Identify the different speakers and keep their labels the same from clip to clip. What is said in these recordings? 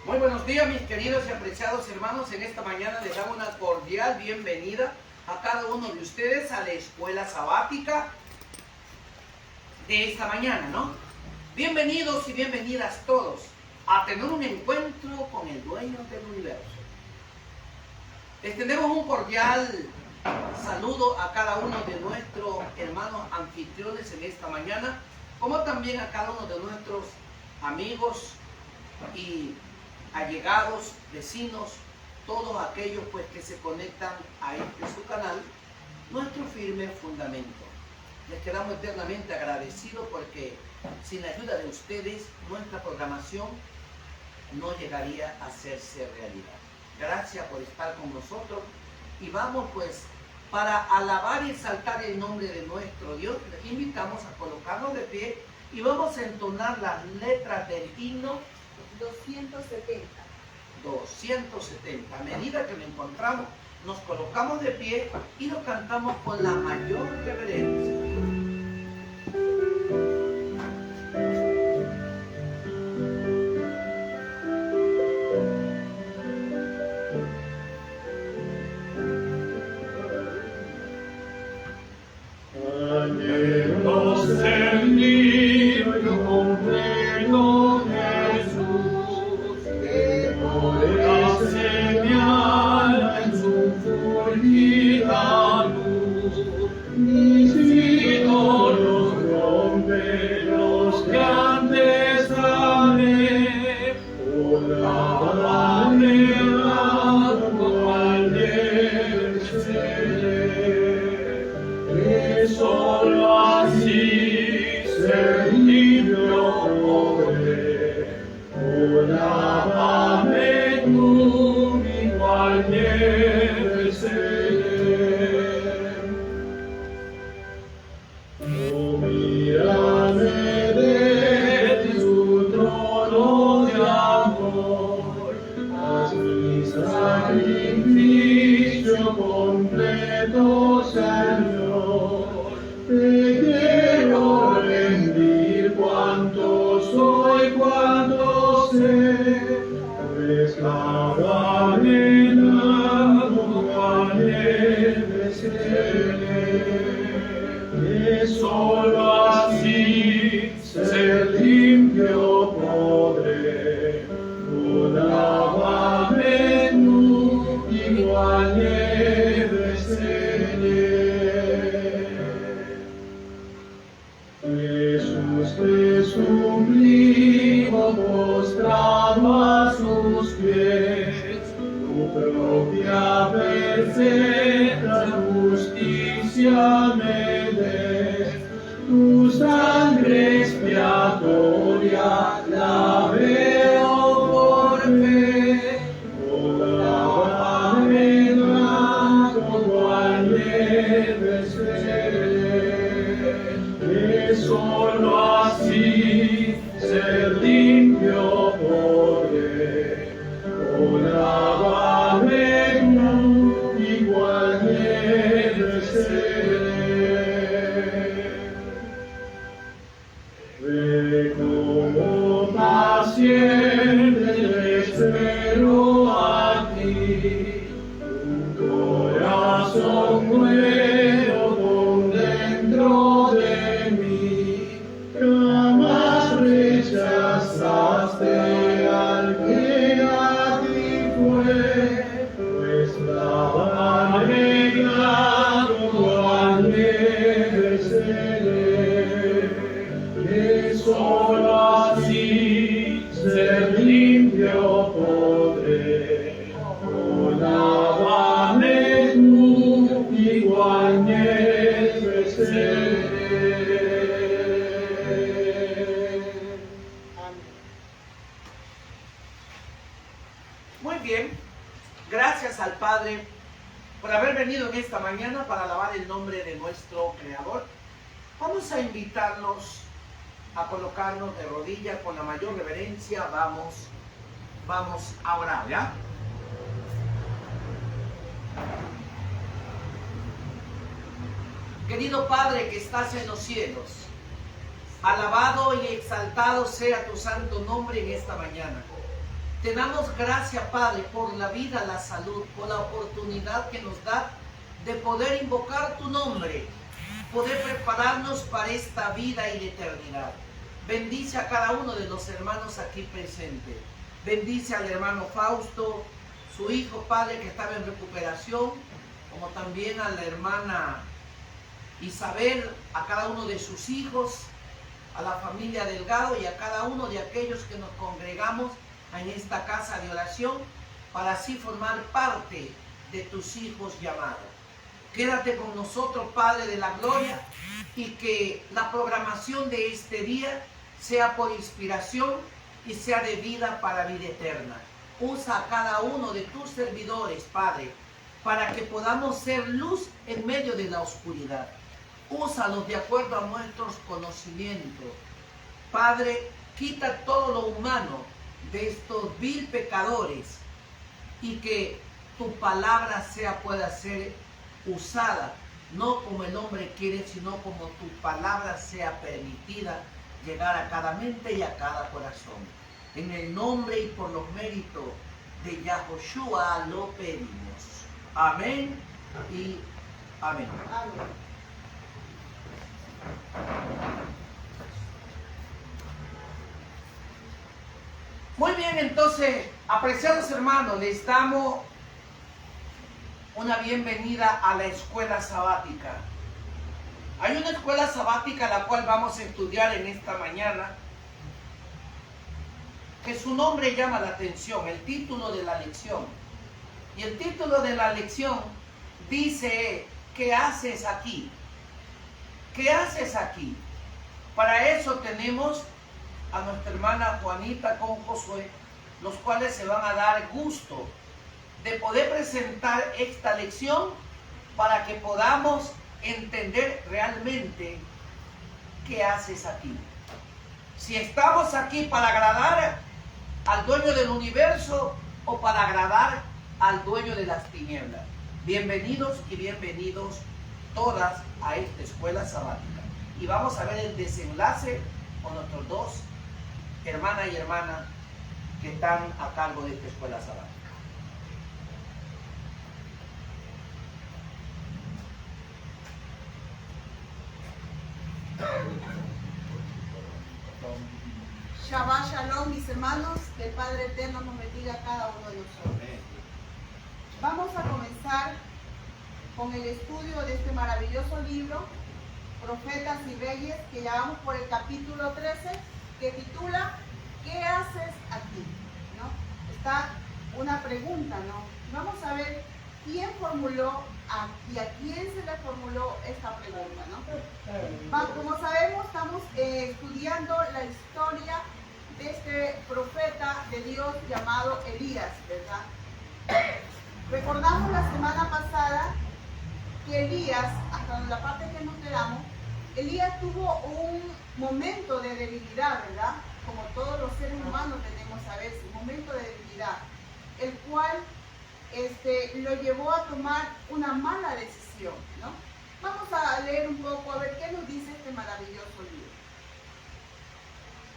Speaker 1: Muy buenos días, mis queridos y apreciados hermanos. En esta mañana les damos una cordial bienvenida a cada uno de ustedes a la escuela sabática de esta mañana, ¿no? Bienvenidos y bienvenidas todos a tener un encuentro con el dueño del universo. Les tenemos un cordial saludo a cada uno de nuestros hermanos anfitriones en esta mañana, como también a cada uno de nuestros amigos y allegados, vecinos, todos aquellos pues que se conectan a este su canal, nuestro firme fundamento. Les quedamos eternamente agradecidos porque sin la ayuda de ustedes nuestra programación no llegaría a hacerse realidad. Gracias por estar con nosotros y vamos pues para alabar y exaltar el nombre de nuestro Dios. Les invitamos a colocarnos de pie y vamos a entonar las letras del himno
Speaker 2: 270.
Speaker 1: 270. A medida que lo encontramos, nos colocamos de pie y lo cantamos con la mayor reverencia. Muy bien, gracias al Padre por haber venido en esta mañana para alabar el nombre de nuestro Creador. Vamos a invitarlos a colocarnos de rodillas con la mayor reverencia. Vamos a orar, ¿ya? Querido Padre que estás en los cielos, alabado y exaltado sea tu santo nombre en esta mañana. Te damos gracias, Padre, por la vida, la salud, por la oportunidad que nos da de poder invocar tu nombre, poder prepararnos para esta vida y la eternidad. Bendice a cada uno de los hermanos aquí presentes. Bendice al hermano Fausto, su hijo, Padre, que estaba en recuperación, como también a la hermana Isabel, a cada uno de sus hijos, a la familia Delgado y a cada uno de aquellos que nos congregamos en esta casa de oración para así formar parte de tus hijos llamados. Quédate con nosotros, Padre de la Gloria, y que la programación de este día sea por inspiración y sea de vida para vida eterna. Usa a cada uno de tus servidores, Padre, para que podamos ser luz en medio de la oscuridad. Úsalos de acuerdo a nuestros conocimientos. Padre, quita todo lo humano de estos vil pecadores y que tu palabra pueda ser usada, no como el hombre quiere, sino como tu palabra sea permitida llegar a cada mente y a cada corazón. En el nombre y por los méritos de Yahoshua lo pedimos. Amén y amén.
Speaker 2: Amén.
Speaker 1: Muy bien, entonces, apreciados hermanos, les damos una bienvenida a la escuela sabática. Hay una escuela sabática la cual vamos a estudiar en esta mañana, que su nombre llama la atención, el título de la lección. Y el título de la lección dice, ¿qué haces aquí? ¿Qué haces aquí? Para eso tenemos a nuestra hermana Juanita con Josué, los cuales se van a dar gusto de poder presentar esta lección para que podamos entender realmente qué haces aquí. Si estamos aquí para agradar al dueño del universo o para agradar al dueño de las tinieblas. Bienvenidos y bienvenidos todas a esta escuela sabática. Y vamos a ver el desenlace con nuestros dos hermanas y hermanas que están a cargo de esta escuela sabática.
Speaker 2: Shabbat Shalom, mis hermanos, que el Padre Eterno nos bendiga a cada uno de nosotros. Vamos a comenzar con el estudio de este maravilloso libro, Profetas y Reyes, que llevamos por el capítulo 13, que titula ¿qué haces aquí? ¿No? Está una pregunta, ¿no? Vamos a ver quién formuló y a quién se le formuló esta pregunta, ¿no? Como sabemos, estamos estudiando la historia de este profeta de Dios llamado Elías, ¿verdad? Recordamos la semana pasada que Elías, hasta la parte que nos quedamos, Elías tuvo un momento de debilidad, ¿verdad? Como todos los seres humanos tenemos a veces, un momento de debilidad, el cual lo llevó a tomar una mala decisión, ¿no? Vamos a leer un poco a ver qué nos dice este maravilloso libro.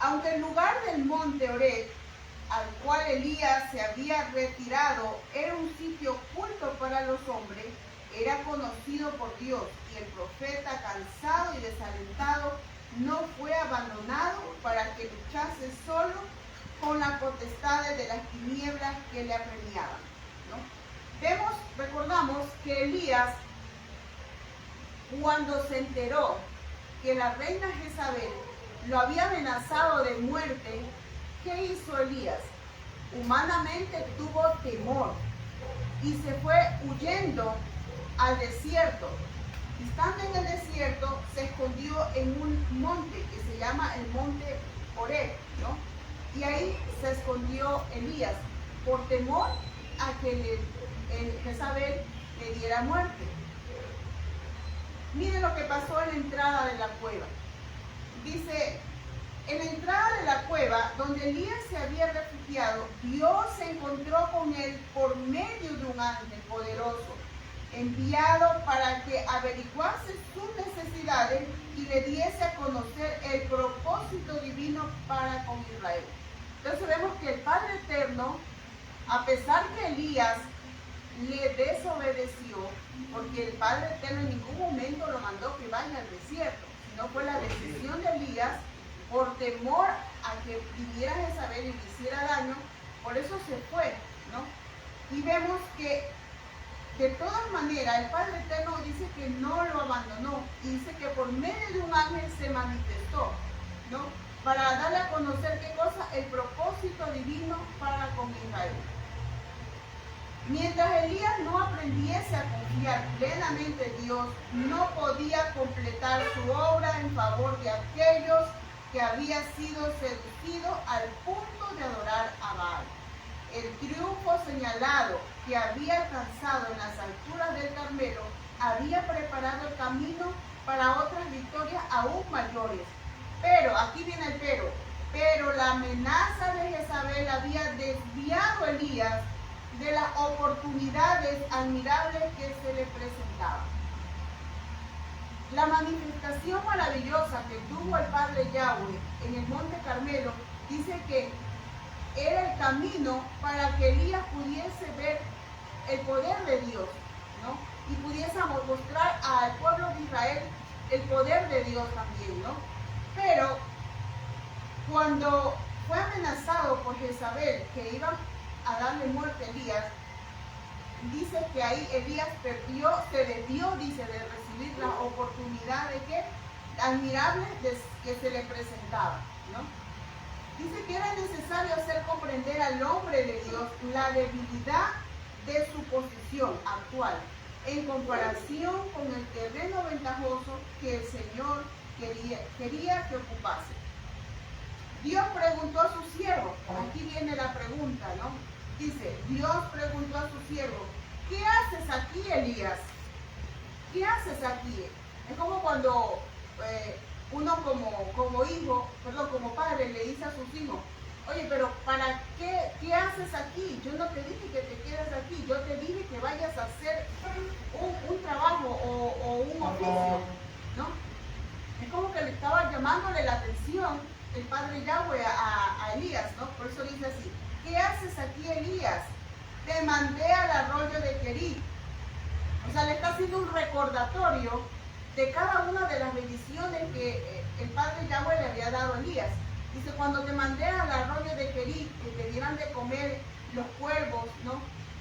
Speaker 2: Aunque el lugar del monte Oreb, al cual Elías se había retirado, era un sitio oculto para los hombres, era conocido por Dios, y el profeta, cansado y desalentado, no fue abandonado para que luchase solo con las potestades de las tinieblas que le apremiaban, ¿no? Recordamos que Elías, cuando se enteró que la reina Jezabel lo había amenazado de muerte, ¿qué hizo Elías? Humanamente tuvo temor y se fue huyendo al desierto. Estando en el desierto, se escondió en un monte que se llama el monte Oreb, ¿no? Y ahí se escondió Elías por temor a que Jezabel le diera muerte. Miren lo que pasó en la entrada de la cueva. Dice, en la entrada de la cueva, donde Elías se había refugiado, Dios se encontró con él por medio de un ángel poderoso, enviado para que averiguase sus necesidades y le diese a conocer el propósito divino para con Israel. Entonces vemos que el Padre Eterno, a pesar que Elías le desobedeció, porque el Padre Eterno en ningún momento lo mandó que vaya al desierto, sino fue la decisión de Elías por temor a que viniera Jezabel y le hiciera daño, por eso se fue, ¿no? Y vemos que de todas maneras el Padre Eterno dice que no lo abandonó, y dice que por medio de un ángel se manifestó, ¿no? Para darle a conocer qué cosa, el propósito divino para con Israel. Mientras Elías no aprendiese a confiar plenamente en Dios, no podía completar su obra en favor de aquellos que habían sido seducidos al punto de adorar a Baal. El triunfo señalado que había alcanzado en las alturas del Carmelo había preparado el camino para otras victorias aún mayores. Pero, aquí viene el pero la amenaza de Jezabel había desviado a Elías de las oportunidades admirables que se le presentaban. La manifestación maravillosa que tuvo el Padre Yahweh en el Monte Carmelo dice que era el camino para que Elías pudiese ver el poder de Dios, ¿no? Y pudiésemos mostrar al pueblo de Israel el poder de Dios también, ¿no? Pero cuando fue amenazado por Jezabel que iban a darle muerte a Elías, dice que ahí Elías se desvió, dice, de recibir la oportunidad de que admirable que se le presentaba, ¿no? Dice que era necesario hacer comprender al hombre de Dios la debilidad de su posición actual en comparación con el terreno ventajoso que el Señor quería que ocupase. Dios preguntó a su siervo, aquí viene la pregunta, ¿no? Dice, Dios preguntó a su siervo, ¿qué haces aquí, Elías? ¿Qué haces aquí? Es como cuando uno como padre le dice a sus hijos, oye, pero ¿para qué haces aquí? Yo no te dije que te quedes aquí, yo te dije que vayas a hacer un trabajo o un oficio, ¿no? Es como que le estaba llamándole la atención el Padre Yahweh a Elías, ¿no? Por eso dice así, ¿qué haces aquí, Elías? Te mandé al arroyo de Querit. O sea, le está haciendo un recordatorio de cada una de las bendiciones que el Padre Yahweh le había dado a Elías. Dice, cuando te mandé al arroyo de Querit, que te dieran de comer los cuervos, ¿no?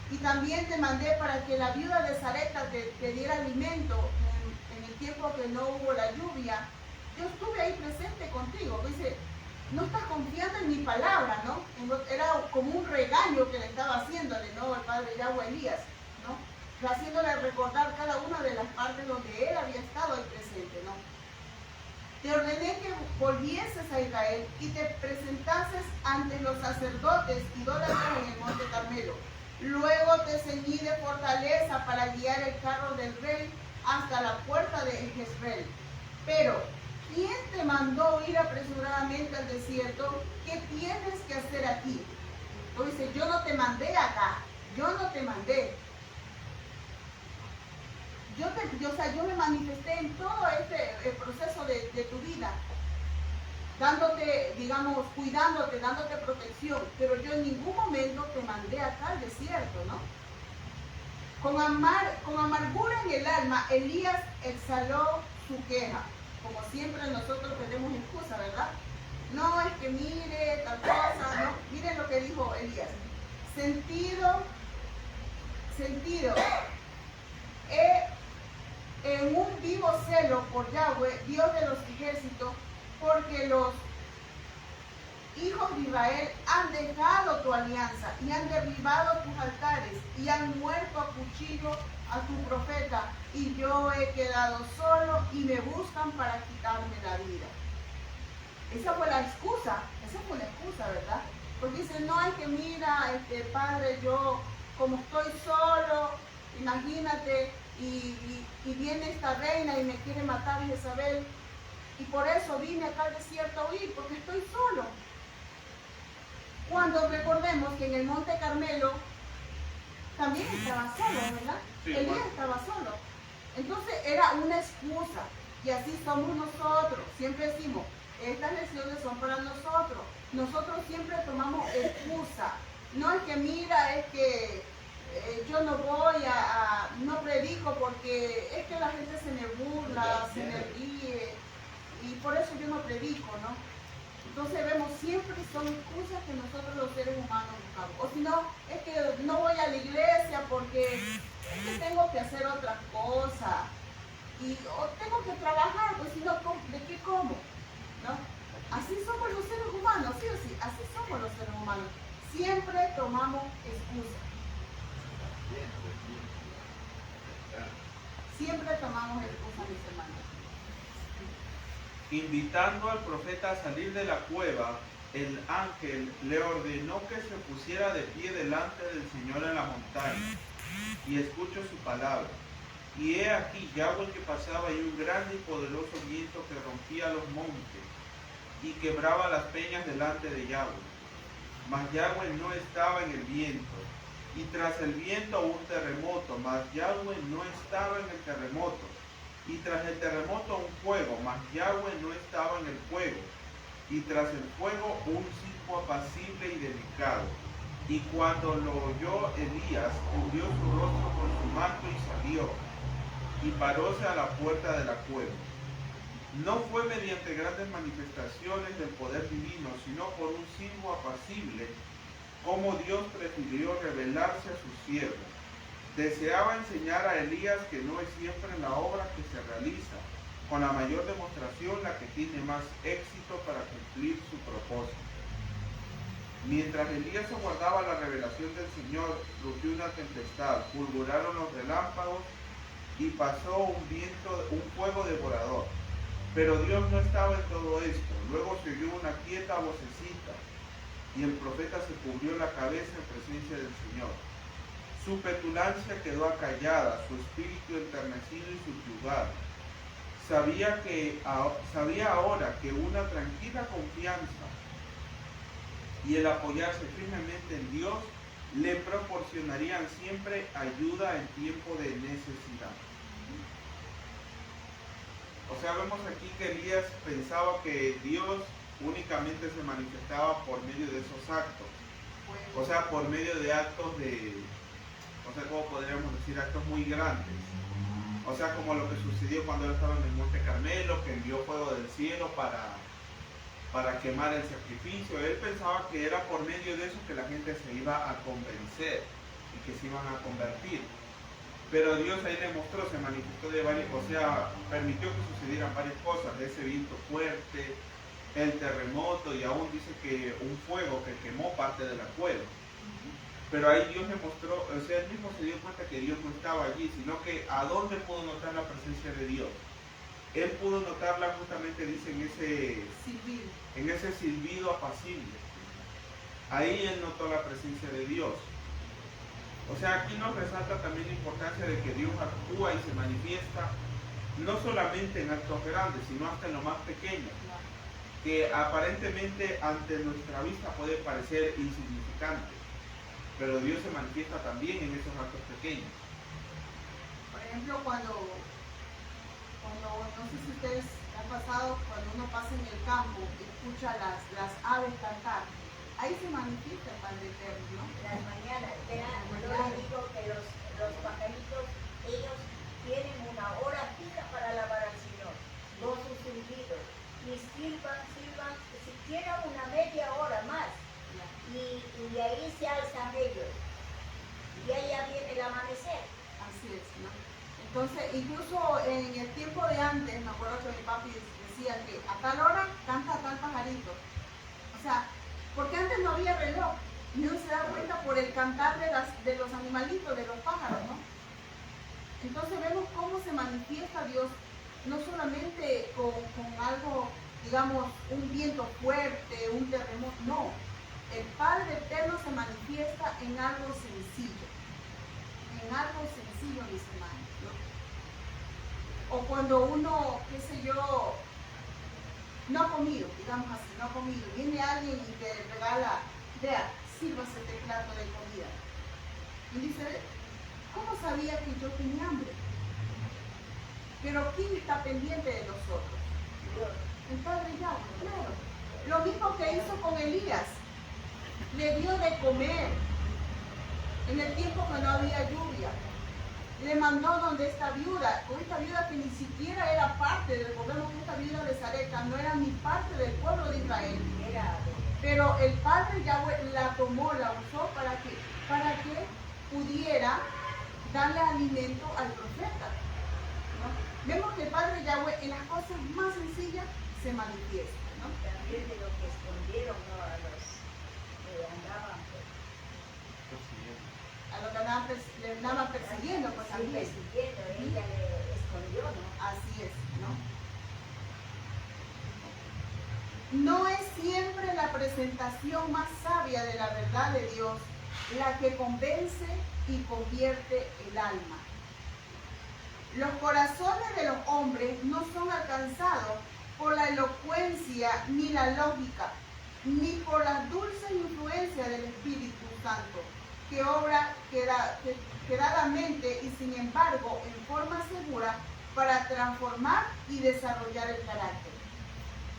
Speaker 2: Y también te mandé para que la viuda de Sarepta te diera alimento en el tiempo que no hubo la lluvia. Yo estuve ahí presente contigo. Dice, no estás confiando en mi palabra, ¿no? Era como un regaño que le estaba haciéndole, ¿no? El Padre Yahweh a Elías, ¿no? Haciéndole recordar cada una de las partes donde él había estado ahí presente, ¿no? Te ordené que volvieses a Israel y te presentases ante los sacerdotes idólatras en el Monte Carmelo. Luego te ceñí de fortaleza para guiar el carro del rey hasta la puerta de Jezreel. Pero, ¿quién te mandó ir apresuradamente al desierto? ¿Qué tienes que hacer aquí? Entonces, yo no te mandé acá, yo no te mandé. Yo me manifesté en todo el proceso de tu vida, dándote, digamos, cuidándote, dándote protección, pero yo en ningún momento te mandé acá al desierto, ¿no? Con amargura en el alma, Elías exhaló su queja. Como siempre nosotros tenemos excusa, ¿verdad? No, es que mire, tal cosa, ¿no? Miren lo que dijo Elías. Sentido, en un vivo celo por Yahweh, Dios de los ejércitos, porque los hijos de Israel han dejado tu alianza y han derribado tus altares y han muerto a cuchillo a tu profeta, y yo he quedado solo y me buscan para quitarme la vida. Esa fue la excusa, ¿verdad? Porque dice, no, es que mira, padre, yo como estoy solo, imagínate, y viene esta reina y me quiere matar Jezabel, y por eso vine acá al desierto a huir, porque estoy solo. Cuando recordemos que en el Monte Carmelo también estaba solo, ¿verdad? Sí, Elías estaba solo. Entonces era una excusa, y así somos nosotros. Siempre decimos, estas lecciones son para nosotros. nosotros siempre tomamos excusa. No es que mira, es que yo no voy no predico porque es que la gente se me burla, se me ríe y por eso yo no predico, ¿no? Entonces vemos siempre que son excusas que nosotros los seres humanos buscamos. O si no, es que no voy a la iglesia porque es que tengo que hacer otras cosas. O tengo que trabajar, pues si no, ¿de qué como? ¿No? Así somos los seres humanos, sí o sí, así somos los seres humanos. Siempre tomamos excusas. Siempre tomamos excusas, mis hermanos.
Speaker 3: Invitando al profeta a salir de la cueva, el ángel le ordenó que se pusiera de pie delante del Señor en la montaña y escuchó su palabra. Y he aquí Yahweh que pasaba y un grande y poderoso viento que rompía los montes y quebraba las peñas delante de Yahweh. Mas Yahweh no estaba en el viento, y tras el viento un terremoto, mas Yahweh no estaba en el terremoto, y tras el terremoto un fuego, mas Yahweh no estaba en el fuego, y tras el fuego un silbo apacible y delicado. Y cuando lo oyó Elías, cubrió su rostro con su manto y salió, y paróse a la puerta de la cueva. No fue mediante grandes manifestaciones del poder divino, sino por un silbo apacible, como Dios prefirió revelarse a su siervo. Deseaba enseñar a Elías que no es siempre la obra que se realiza con la mayor demostración la que tiene más éxito para cumplir su propósito. Mientras Elías aguardaba la revelación del Señor, rugió una tempestad, fulguraron los relámpagos y pasó un fuego devorador. Pero Dios no estaba en todo esto. Luego se oyó una quieta vocecita y el profeta se cubrió la cabeza en presencia del Señor. Su petulancia quedó acallada, su espíritu enternecido y subyugado. Sabía ahora que una tranquila confianza y el apoyarse firmemente en Dios le proporcionarían siempre ayuda en tiempo de necesidad. O sea, vemos aquí que Elías pensaba que Dios únicamente se manifestaba por medio de esos actos. O sea, por medio de actos ¿cómo podríamos decir? Actos muy grandes. O sea, como lo que sucedió cuando él estaba en el Monte Carmelo, que envió fuego del cielo para quemar el sacrificio. Él pensaba que era por medio de eso que la gente se iba a convencer y que se iban a convertir. Pero Dios ahí le mostró, se manifestó de varias, o sea, permitió que sucedieran varias cosas, de ese viento fuerte, el terremoto y aún dice que un fuego que quemó parte de la cueva. Pero ahí Dios le mostró, o sea, él mismo se dio cuenta que Dios no estaba allí, sino que ¿a dónde pudo notar la presencia de Dios? Él pudo notarla justamente, dice, en ese silbido apacible. Ahí él notó la presencia de Dios. O sea, aquí nos resalta también la importancia de que Dios actúa y se manifiesta no solamente en actos grandes, sino hasta en lo más pequeño, que aparentemente ante nuestra vista puede parecer insignificante, pero Dios se manifiesta también en esos actos pequeños.
Speaker 2: Por ejemplo, cuando no sé si ustedes han pasado, cuando uno pasa en el campo y escucha las aves cantar, ahí se manifiesta el Padre Eterno, ¿no?
Speaker 4: Las mañanas, yo les digo que los pajaritos, ellos tienen una hora fija para alabar al Señor, no sus silbidos, y silban, siquiera una media hora más, y de ahí se alzan ellos, y ahí ya viene el amanecer.
Speaker 2: Así es, ¿no? Entonces, incluso en el tiempo de antes, me acuerdo que mi papi decía que a tal hora canta tal pajarito. O sea, porque antes no había reloj, y uno se da cuenta por el cantar de los animalitos, de los pájaros, ¿no? Entonces vemos cómo se manifiesta Dios, no solamente con algo, digamos, un viento fuerte, un terremoto, no. El Padre Eterno se manifiesta en algo sencillo, mis hermanos, ¿no? O cuando uno, qué sé yo, no ha comido, digamos así, no ha comido, viene alguien y te regala, vea, sírvase este plato de comida. Y dice, ¿cómo sabía que yo tenía hambre? Pero ¿quién está pendiente de nosotros? El Padre Yahweh, claro. Lo mismo que hizo con Elías. Le dio de comer en el tiempo que no había lluvia. Le mandó donde esta viuda, con esta viuda que ni siquiera era parte del pueblo, que esta viuda de Sarepta no era ni parte del pueblo de Israel. Pero el Padre Yahweh la tomó, la usó para que pudiera darle alimento al profeta, ¿no? Vemos que el Padre Yahweh en las cosas más sencillas se manifiesta, ¿no?
Speaker 4: También de lo que escondieron, ¿no? A los que andaban
Speaker 2: A los que le andaban persiguiendo, pues
Speaker 4: sí,
Speaker 2: también.
Speaker 4: persiguiendo, ella le escondió, ¿no?
Speaker 2: Así es, ¿no? No es siempre la presentación más sabia de la verdad de Dios la que convence y convierte el alma. Los corazones de los hombres no son alcanzados por la elocuencia ni la lógica, ni por las dulces influencias del Espíritu Santo, que obra quedadamente y sin embargo en forma segura para transformar y desarrollar el carácter.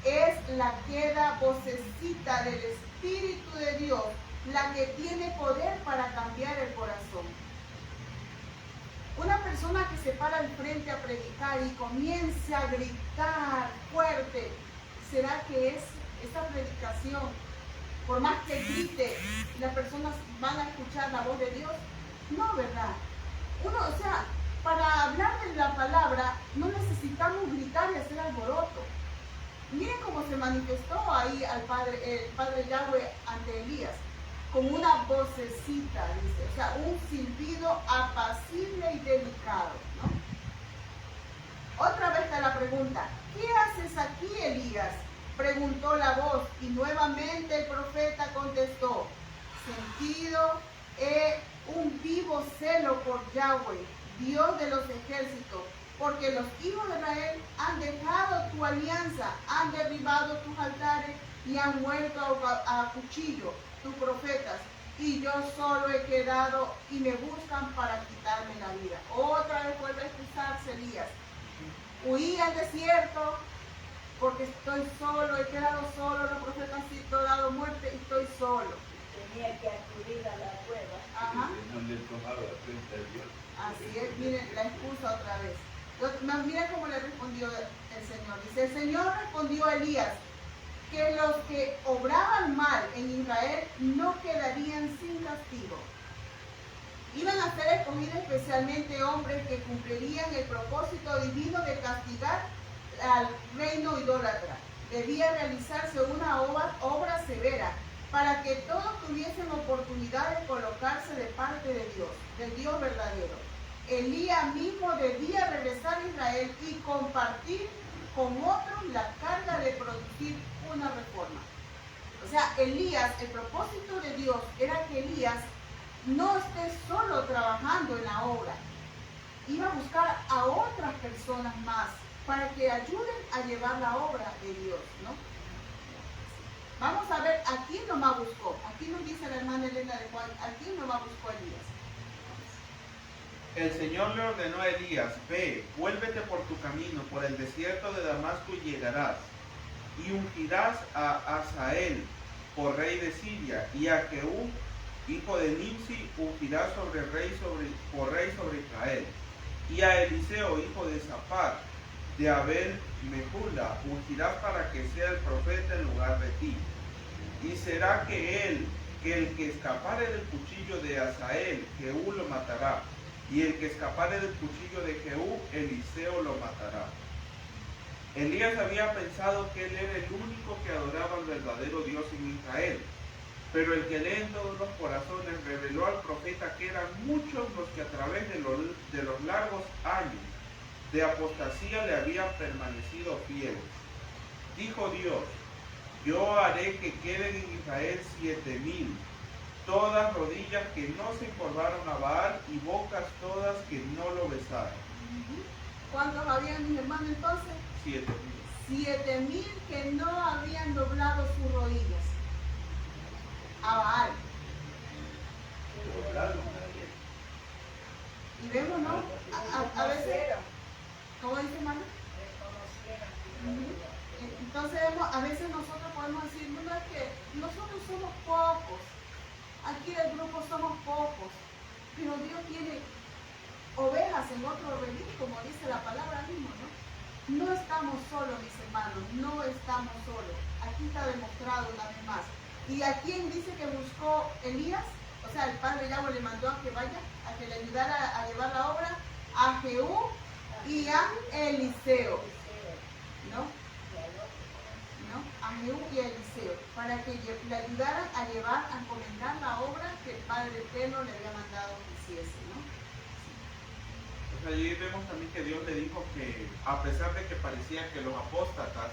Speaker 2: Es la queda vocecita del Espíritu de Dios la que tiene poder para cambiar el corazón. Una persona que se para al frente a predicar y comienza a gritar fuerte, ¿será que es esa predicación, por más que grite, las personas van a escuchar la voz de Dios? No, ¿verdad? Para hablar de la palabra no necesitamos gritar y hacer alboroto. Miren cómo se manifestó ahí el Padre Yahweh ante Elías, con una vocecita, dice, o sea, un silbido apacible y delicado, ¿no? Otra vez está la pregunta, ¿qué haces aquí, Elías?, preguntó la voz, y nuevamente el profeta contestó, sentido un vivo celo por Yahweh, Dios de los ejércitos, porque los hijos de Israel han dejado tu alianza, han derribado tus altares y han muerto a cuchillo tus profetas, y yo solo he quedado y me buscan para quitarme la vida. Otra vez vuelve a excusarse Elías. Huí al desierto porque estoy solo, he quedado solo, los profetas han sido dado muerte y estoy solo.
Speaker 4: Tenía que acudir a la cueva.
Speaker 2: Ajá.
Speaker 5: No le tomaba la frente a Dios.
Speaker 2: Así es, miren, la excusa otra vez. Miren cómo le respondió el Señor. Dice, el Señor respondió a Elías, que los que obraban mal en Israel no quedarían sin castigo. Iban a ser escogidos especialmente hombres que cumplirían el propósito divino de castigar al reino idólatra. Debía realizarse una obra severa para que todos tuviesen oportunidad de colocarse de parte de Dios, del Dios verdadero. Elías mismo debía regresar a Israel y compartir con otros la carga de producir una reforma. O sea, Elías, el propósito de Dios era que Elías no esté solo trabajando en la obra. Iba a buscar a otras personas más para que ayuden a llevar la obra de Dios, ¿no? Vamos a ver a quién nomás buscó. Aquí nos dice la hermana Elena de Juan, a quién nomás buscó Elías.
Speaker 3: El Señor le ordenó a Elías, ve, vuélvete por tu camino, por el desierto de Damasco y llegarás, y ungirás a Hazael por rey de Siria, y a Jehú, hijo de Nimsi, ungirás por rey sobre Israel, y a Eliseo, hijo de Safat, de Abel Mehula, ungirás para que sea el profeta en lugar de ti. Y será que el que escapare del cuchillo de Hazael, Jehú lo matará, y el que escapare del cuchillo de Jehú, Eliseo lo matará. Elías había pensado que él era el único que adoraba al verdadero Dios en Israel, pero el que lee en todos los corazones reveló al profeta que eran muchos los que a través de los largos años de apostasía le habían permanecido fieles. Dijo Dios, yo haré que queden en Israel 7,000, todas rodillas que no se encorvaron a Baal y bocas todas que no lo besaron.
Speaker 2: ¿Cuántos habían, mis hermanos, entonces?
Speaker 3: 7,000.
Speaker 2: 7,000 que no habían doblado sus rodillas a Baal. Y vemos, ¿no? A veces, ¿cómo dice, hermano? Entonces a veces nosotros podemos decir, no, es que nosotros somos pocos, aquí del grupo somos pocos, pero Dios tiene ovejas en otro redil, como dice la palabra mismo, ¿no? No estamos solos, mis hermanos, no estamos solos. Aquí está demostrado una vez más. ¿Y a quién dice que buscó Elías? O sea, el padre Yahweh le mandó a que vaya, a que le ayudara a llevar la obra, a Jehú y a Eliseo, ¿no? A Jehú y a Eliseo, para que le ayudaran a llevar, a encomendar la obra que el Padre Eterno le había mandado que hiciese, ¿no?
Speaker 3: Allí vemos también que Dios le dijo que, a pesar de que parecía que los apóstatas,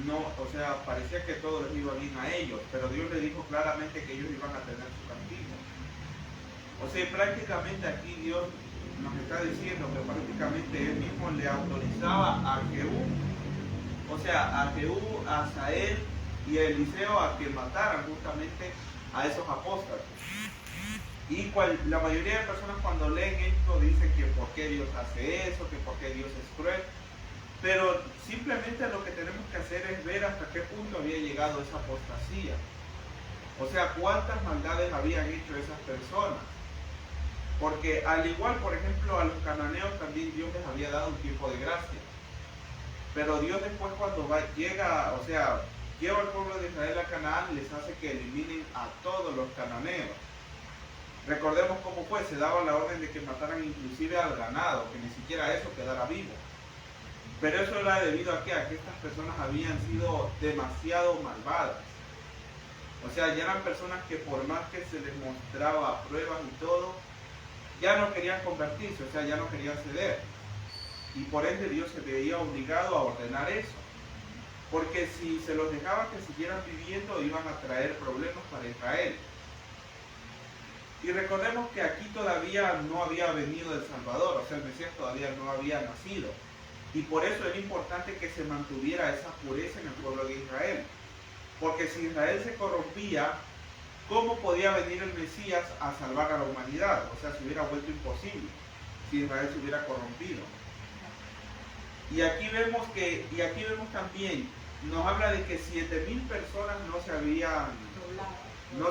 Speaker 3: no, o sea, parecía que todo les iba bien a ellos, pero Dios le dijo claramente que ellos iban a tener su castigo. O sea, prácticamente aquí Dios nos está diciendo que prácticamente Él mismo le autorizaba a Jehú, o sea, a Jehú, a Asael y a Eliseo a que mataran justamente a esos apóstatas. Y la mayoría de personas cuando leen esto dicen que por qué Dios hace eso, que por qué Dios es cruel. Pero simplemente lo que tenemos que hacer es ver hasta qué punto había llegado esa apostasía. O sea, cuántas maldades habían hecho esas personas. Porque al igual, por ejemplo, a los cananeos también Dios les había dado un tiempo de gracia. Pero Dios después cuando lleva al pueblo de Israel a Canaán, les hace que eliminen a todos los cananeos. Recordemos cómo fue, se daba la orden de que mataran inclusive al ganado, que ni siquiera eso quedara vivo. Pero eso era debido a que estas personas habían sido demasiado malvadas. O sea, ya eran personas que por más que se les mostraba pruebas y todo, ya no querían convertirse, o sea, ya no querían ceder. Y por ende Dios se veía obligado a ordenar eso. Porque si se los dejaba que siguieran viviendo, iban a traer problemas para Israel. Y recordemos que aquí todavía no había venido el Salvador, o sea, el Mesías todavía no había nacido. Y por eso era importante que se mantuviera esa pureza en el pueblo de Israel. Porque si Israel se corrompía, ¿cómo podía venir el Mesías a salvar a la humanidad? O sea, se hubiera vuelto imposible si Israel se hubiera corrompido. Y aquí vemos también, nos habla de que 7,000 personas no se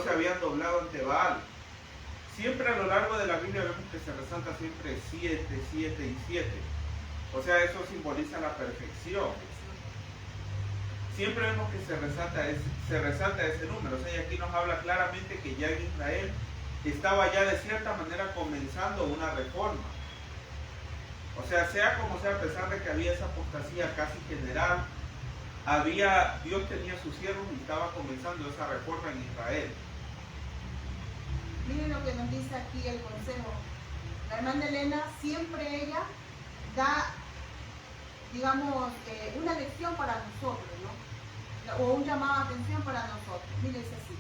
Speaker 3: habían doblado ante Baal. Siempre a lo largo de la Biblia vemos que se resalta siempre 7, 7 y 7. O sea, eso simboliza la perfección. Siempre vemos que se resalta ese número. O sea, y aquí nos habla claramente que ya en Israel estaba ya de cierta manera comenzando una reforma. O sea como sea, a pesar de que había esa apostasía casi general, Dios tenía sus siervos y estaba comenzando esa reforma en Israel.
Speaker 2: Miren lo que nos dice aquí el consejo. La hermana Elena, siempre ella da, digamos, una lección para nosotros, ¿no? O un llamado de atención para nosotros. Miren, dice así.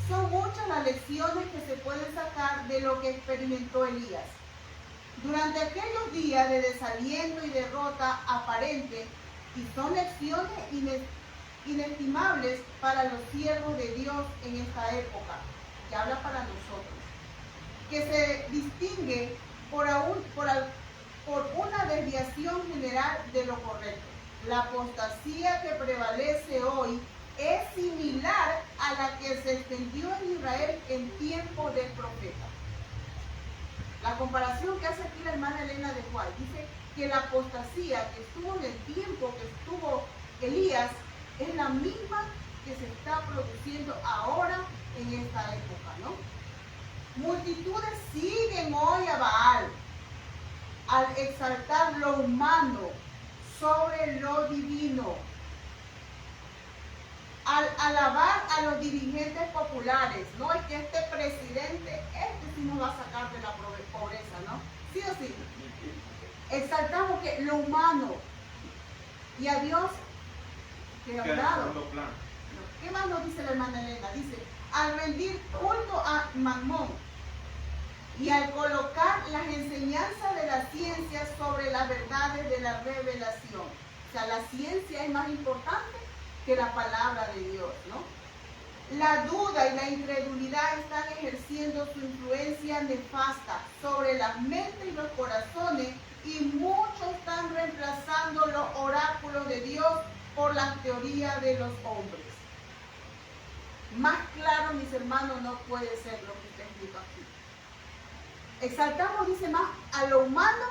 Speaker 2: Son muchas las lecciones que se pueden sacar de lo que experimentó Elías. Durante aquellos días de desaliento y derrota aparente, y son lecciones inestimables para los siervos de Dios en esta época, que habla para nosotros, que se distingue por una desviación general de lo correcto. La apostasía que prevalece hoy es similar a la que se extendió en Israel en tiempo del profeta. La comparación que hace aquí la hermana Elena de Juan dice que la apostasía que estuvo en el tiempo que estuvo Elías es la misma que se está produciendo ahora en esta época, ¿no? Multitudes siguen hoy a Baal al exaltar lo humano sobre lo divino, al alabar a los dirigentes populares. No es que este presidente, sí nos va a sacar de la pobreza, ¿no? Sí o sí. Exaltamos que lo humano y a Dios que ha dado. ¿Qué más nos dice la hermana Elena? Dice, al rendir culto a Mamón y al colocar las enseñanzas de la ciencia sobre las verdades de la revelación. O sea, la ciencia es más importante que la palabra de Dios, ¿no? La duda y la incredulidad están ejerciendo su influencia nefasta sobre las mentes y los corazones, y muchos están reemplazando los oráculos de Dios por las teorías de los hombres. Más claro, mis hermanos, no puede ser lo que está escrito aquí. Exaltamos, dice, más a lo humano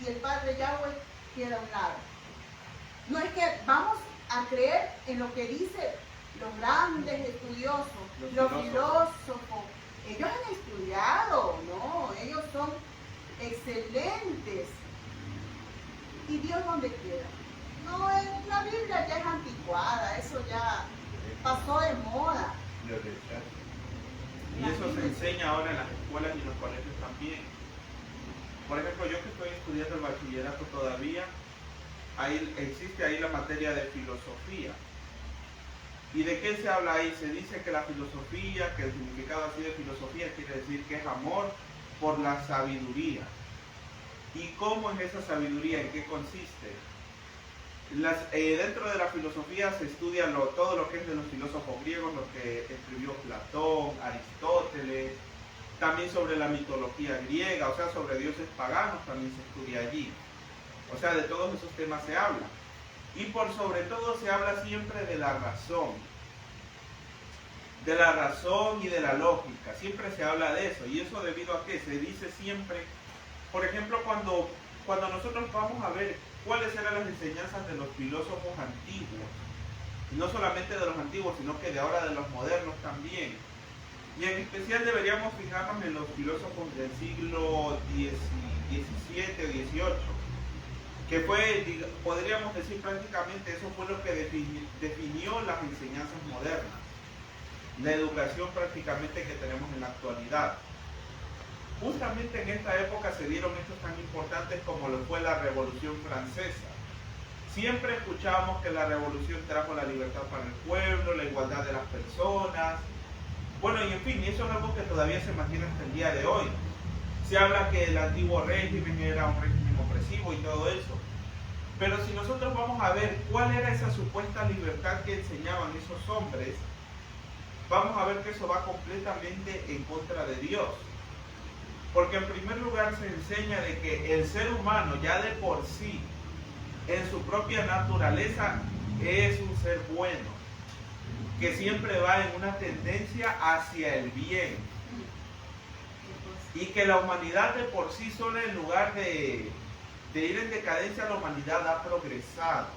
Speaker 2: y el Padre Yahweh queda a un lado. No es que vamos a creer en lo que dice los grandes estudiosos, los filósofos. Ellos han estudiado, ¿no? Ellos son excelentes. ¿Y Dios dónde queda? No, la Biblia ya es anticuada, eso ya pasó de moda.
Speaker 5: Lo rechazo.
Speaker 3: Y eso se enseña ahora en las escuelas y en los colegios también. Por ejemplo, yo que estoy estudiando el bachillerato todavía, existe ahí la materia de filosofía. ¿Y de qué se habla ahí? Se dice que la filosofía, que el significado así de filosofía quiere decir que es amor por la sabiduría. ¿Y cómo es esa sabiduría? ¿En qué consiste? Dentro de la filosofía se estudia todo lo que es de los filósofos griegos, lo que escribió Platón, Aristóteles, también sobre la mitología griega, o sea, sobre dioses paganos también se estudia allí. O sea, de todos esos temas se habla. Y por sobre todo se habla siempre de la razón y de la lógica. Siempre se habla de eso. ¿Y eso debido a qué? Se dice siempre, por ejemplo, cuando nosotros vamos a ver cuáles eran las enseñanzas de los filósofos antiguos, y no solamente de los antiguos, sino que de ahora de los modernos también. Y en especial deberíamos fijarnos en los filósofos del siglo XVII o XVIII, que fue, podríamos decir prácticamente, eso fue lo que definió las enseñanzas modernas, la educación prácticamente que tenemos en la actualidad. Justamente en esta época se dieron hechos tan importantes como lo fue la Revolución Francesa. Siempre escuchábamos que la revolución trajo la libertad para el pueblo, la igualdad de las personas. Bueno, y en fin, eso es algo que todavía se mantiene hasta el día de hoy. Se habla que el antiguo régimen era un régimen opresivo y todo eso. Pero si nosotros vamos a ver cuál era esa supuesta libertad que enseñaban esos hombres, vamos a ver que eso va completamente en contra de Dios. Porque en primer lugar se enseña de que el ser humano ya de por sí, en su propia naturaleza, es un ser bueno, que siempre va en una tendencia hacia el bien. Y que la humanidad de por sí sola, en lugar de ir en decadencia, la humanidad ha progresado.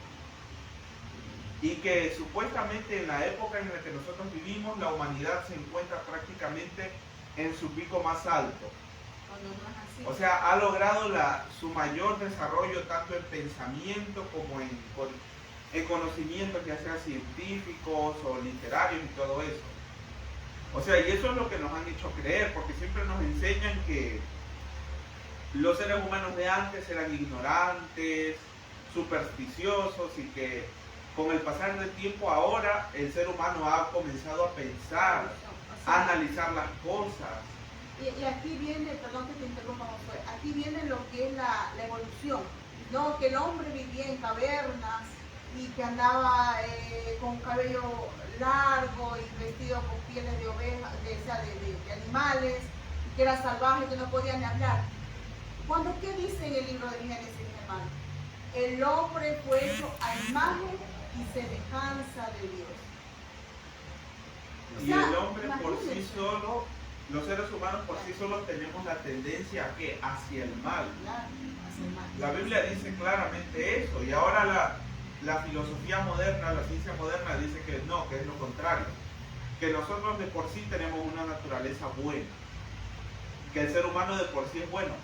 Speaker 3: Y que supuestamente en la época en la que nosotros vivimos, la humanidad se encuentra prácticamente en su pico más alto. O sea, ha logrado su mayor desarrollo tanto en pensamiento como en conocimientos, ya sea científicos o literarios y todo eso. O sea, y eso es lo que nos han hecho creer, porque siempre nos enseñan que los seres humanos de antes eran ignorantes, supersticiosos, y que con el pasar del tiempo ahora el ser humano ha comenzado a pensar, a analizar las cosas.
Speaker 2: Y aquí viene, perdón que te interrumpa, Josué, aquí viene lo que es la evolución, ¿no? Que el hombre vivía en cavernas y que andaba con cabello largo y vestido con pieles de ovejas, de animales, que era salvaje, que no podía ni hablar. ¿Qué dice en el libro de Génesis, hermano? El hombre fue hecho a imagen y semejanza de Dios.
Speaker 3: Y el hombre por sí solo, los seres humanos por sí solos tenemos la tendencia a ¿qué? Hacia el mal. La Biblia dice claramente eso, y ahora la filosofía moderna, la ciencia moderna dice que no, que es lo contrario, que nosotros de por sí tenemos una naturaleza buena, que el ser humano de por sí es bueno.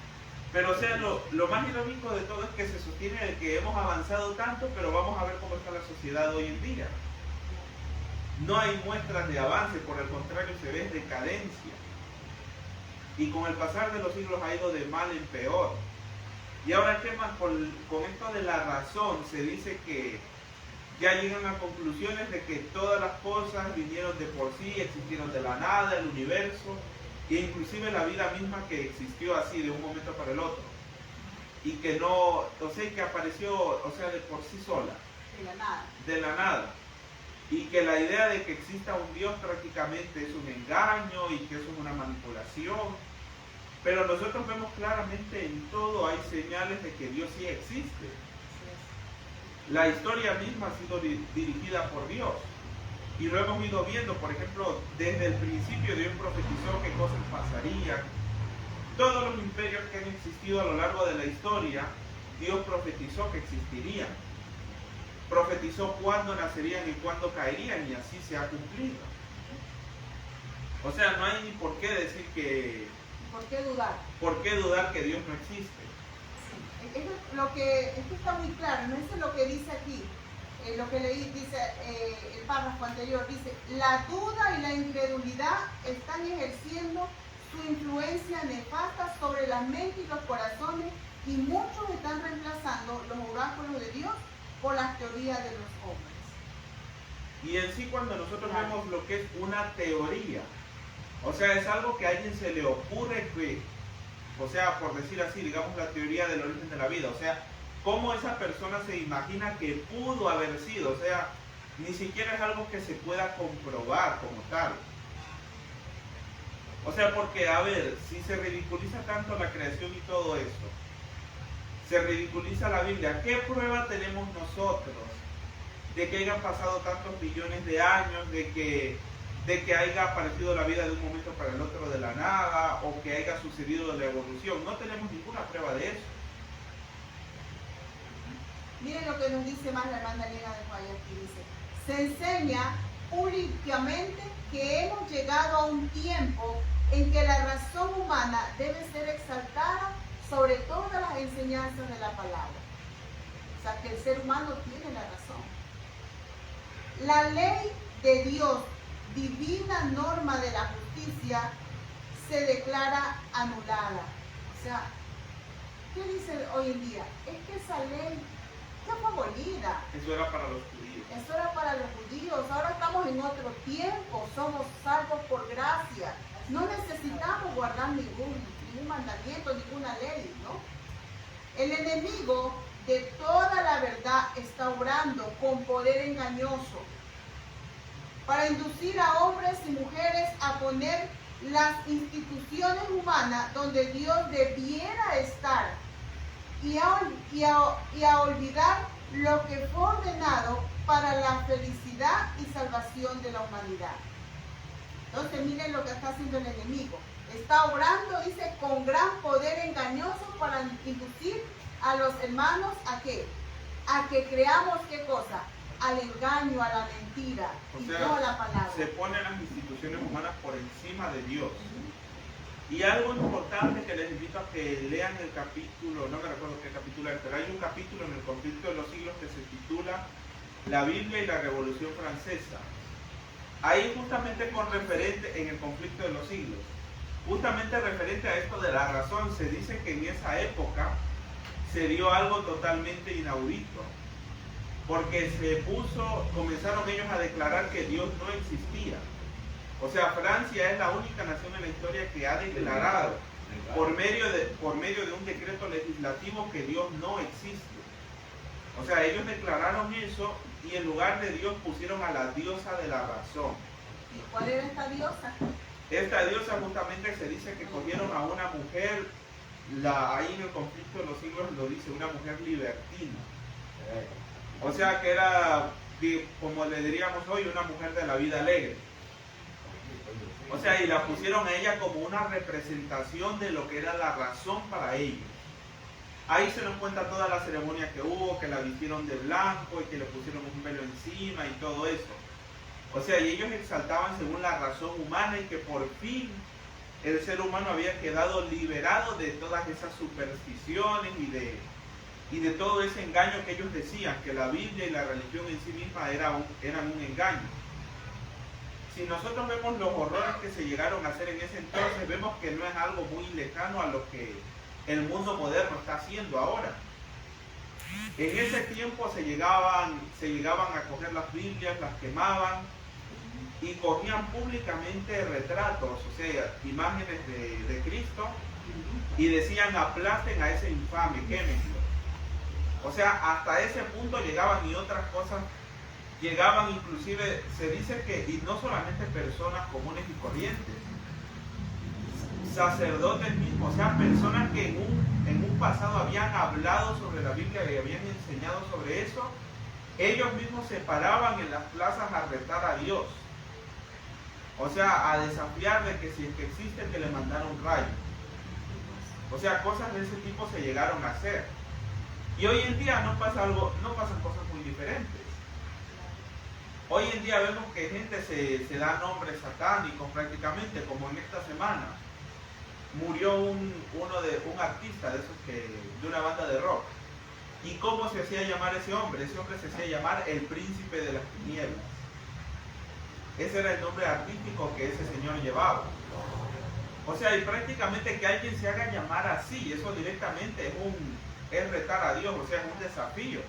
Speaker 3: Pero o sea, lo más irónico de todo es que se sostiene de que hemos avanzado tanto, pero vamos a ver cómo está la sociedad hoy en día. No hay muestras de avance, por el contrario se ve decadencia. Y con el pasar de los siglos ha ido de mal en peor. Y ahora ¿qué más? Con esto de la razón se dice que ya llegan a conclusiones de que todas las cosas vinieron de por sí, existieron de la nada, el universo, e inclusive la vida misma que existió así de un momento para el otro. Y que no, o sea, que apareció, o sea, de por sí sola.
Speaker 2: De la nada.
Speaker 3: De la nada. Y que la idea de que exista un Dios prácticamente es un engaño y que eso es una manipulación. Pero nosotros vemos claramente en todo, hay señales de que Dios sí existe. La historia misma ha sido dirigida por Dios. Y lo hemos ido viendo, por ejemplo, desde el principio Dios profetizó qué cosas pasarían. Todos los imperios que han existido a lo largo de la historia, Dios profetizó que existirían. Profetizó cuándo nacerían y cuándo caerían, y así se ha cumplido. O sea, no hay ni por qué decir que...
Speaker 2: ¿Por qué dudar?
Speaker 3: ¿Por qué dudar que Dios no existe?
Speaker 2: Esto está muy claro, no es lo que dice aquí. Lo que leí dice el párrafo anterior, dice: la duda y la incredulidad están ejerciendo su influencia nefasta sobre la mente y los corazones, y muchos están reemplazando los oráculos de Dios por las teorías de los hombres.
Speaker 3: Y en sí, cuando nosotros vemos lo que es una teoría, o sea, es algo que a alguien se le ocurre que, o sea, por decir así, digamos la teoría del origen de la vida, o sea, cómo esa persona se imagina que pudo haber sido, o sea, ni siquiera es algo que se pueda comprobar como tal. O sea, porque, a ver, si se ridiculiza tanto la creación y todo eso, se ridiculiza la Biblia, ¿qué prueba tenemos nosotros de que hayan pasado tantos millones de años, de que haya aparecido la vida de un momento para el otro de la nada, o que haya sucedido la evolución? No tenemos ninguna prueba de eso.
Speaker 2: Miren lo que nos dice más la hermana Elena de Falla aquí, dice: se enseña públicamente que hemos llegado a un tiempo en que la razón humana debe ser exaltada sobre todas las enseñanzas de la palabra. O sea, que el ser humano tiene la razón. La ley de Dios, divina norma de la justicia, se declara anulada. O sea, ¿qué dice hoy en día? Es que esa ley ya fue abolida.
Speaker 3: Eso era para los judíos.
Speaker 2: Eso era para los judíos. Ahora estamos en otro tiempo. Somos salvos por gracia. No necesitamos guardar ningún mandamiento, ninguna ley, ¿no? El enemigo de toda la verdad está obrando con poder engañoso para inducir a hombres y mujeres a poner las instituciones humanas donde Dios debiera estar y a olvidar lo que fue ordenado para la felicidad y salvación de la humanidad. Entonces miren lo que está haciendo el enemigo. Está obrando, dice, con gran poder engañoso para inducir a los hermanos ¿a qué? A que creamos ¿qué cosa? Al engaño, a la mentira, y no a la palabra.
Speaker 3: Se ponen las instituciones humanas por encima de Dios. Y algo importante que les invito a que lean el capítulo, no me recuerdo qué capítulo es, pero hay un capítulo en el conflicto de los siglos que se titula La Biblia y la Revolución Francesa. Ahí justamente con referente en el conflicto de los siglos, justamente referente a esto de la razón, se dice que en esa época se dio algo totalmente inaudito, porque comenzaron ellos a declarar que Dios no existía. O sea, Francia es la única nación en la historia que ha declarado por medio de un decreto legislativo que Dios no existe. O sea, ellos declararon eso y en lugar de Dios pusieron a la diosa de la razón.
Speaker 2: ¿Y cuál era esta diosa?
Speaker 3: Esta diosa justamente se dice que cogieron a una mujer, ahí en el conflicto de los siglos lo dice, una mujer libertina. O sea que era, como le diríamos hoy, una mujer de la vida alegre. O sea, y la pusieron a ella como una representación de lo que era la razón para ellos. Ahí se nos cuenta toda la ceremonia que hubo, que la vistieron de blanco y que le pusieron un velo encima y todo eso. O sea, y ellos exaltaban según la razón humana y que por fin el ser humano había quedado liberado de todas esas supersticiones y de todo ese engaño que ellos decían, que la Biblia y la religión en sí misma eran un engaño. Si nosotros vemos los horrores que se llegaron a hacer en ese entonces, vemos que no es algo muy lejano a lo que el mundo moderno está haciendo ahora. En ese tiempo se llegaban a coger las Biblias, las quemaban y cogían públicamente retratos, o sea, imágenes de Cristo, y decían: aplasten a ese infame, quémenlo. O sea, hasta ese punto llegaban, y otras cosas llegaban, inclusive se dice que, y no solamente personas comunes y corrientes, sacerdotes mismos, o sea, personas que en un pasado habían hablado sobre la Biblia y habían enseñado sobre eso, ellos mismos se paraban en las plazas a retar a Dios. O sea, a desafiar de que si es que existe, que le mandara un rayo. O sea, cosas de ese tipo se llegaron a hacer. Y hoy en día no pasan cosas muy diferentes. Hoy en día vemos que gente se da nombres satánicos prácticamente, como en esta semana. Murió un artista de una banda de rock. ¿Y cómo se hacía llamar ese hombre? Ese hombre se hacía llamar el príncipe de las tinieblas. Ese era el nombre artístico que ese señor llevaba. O sea, y prácticamente que alguien se haga llamar así, eso directamente es retar a Dios, o sea, es un desafío.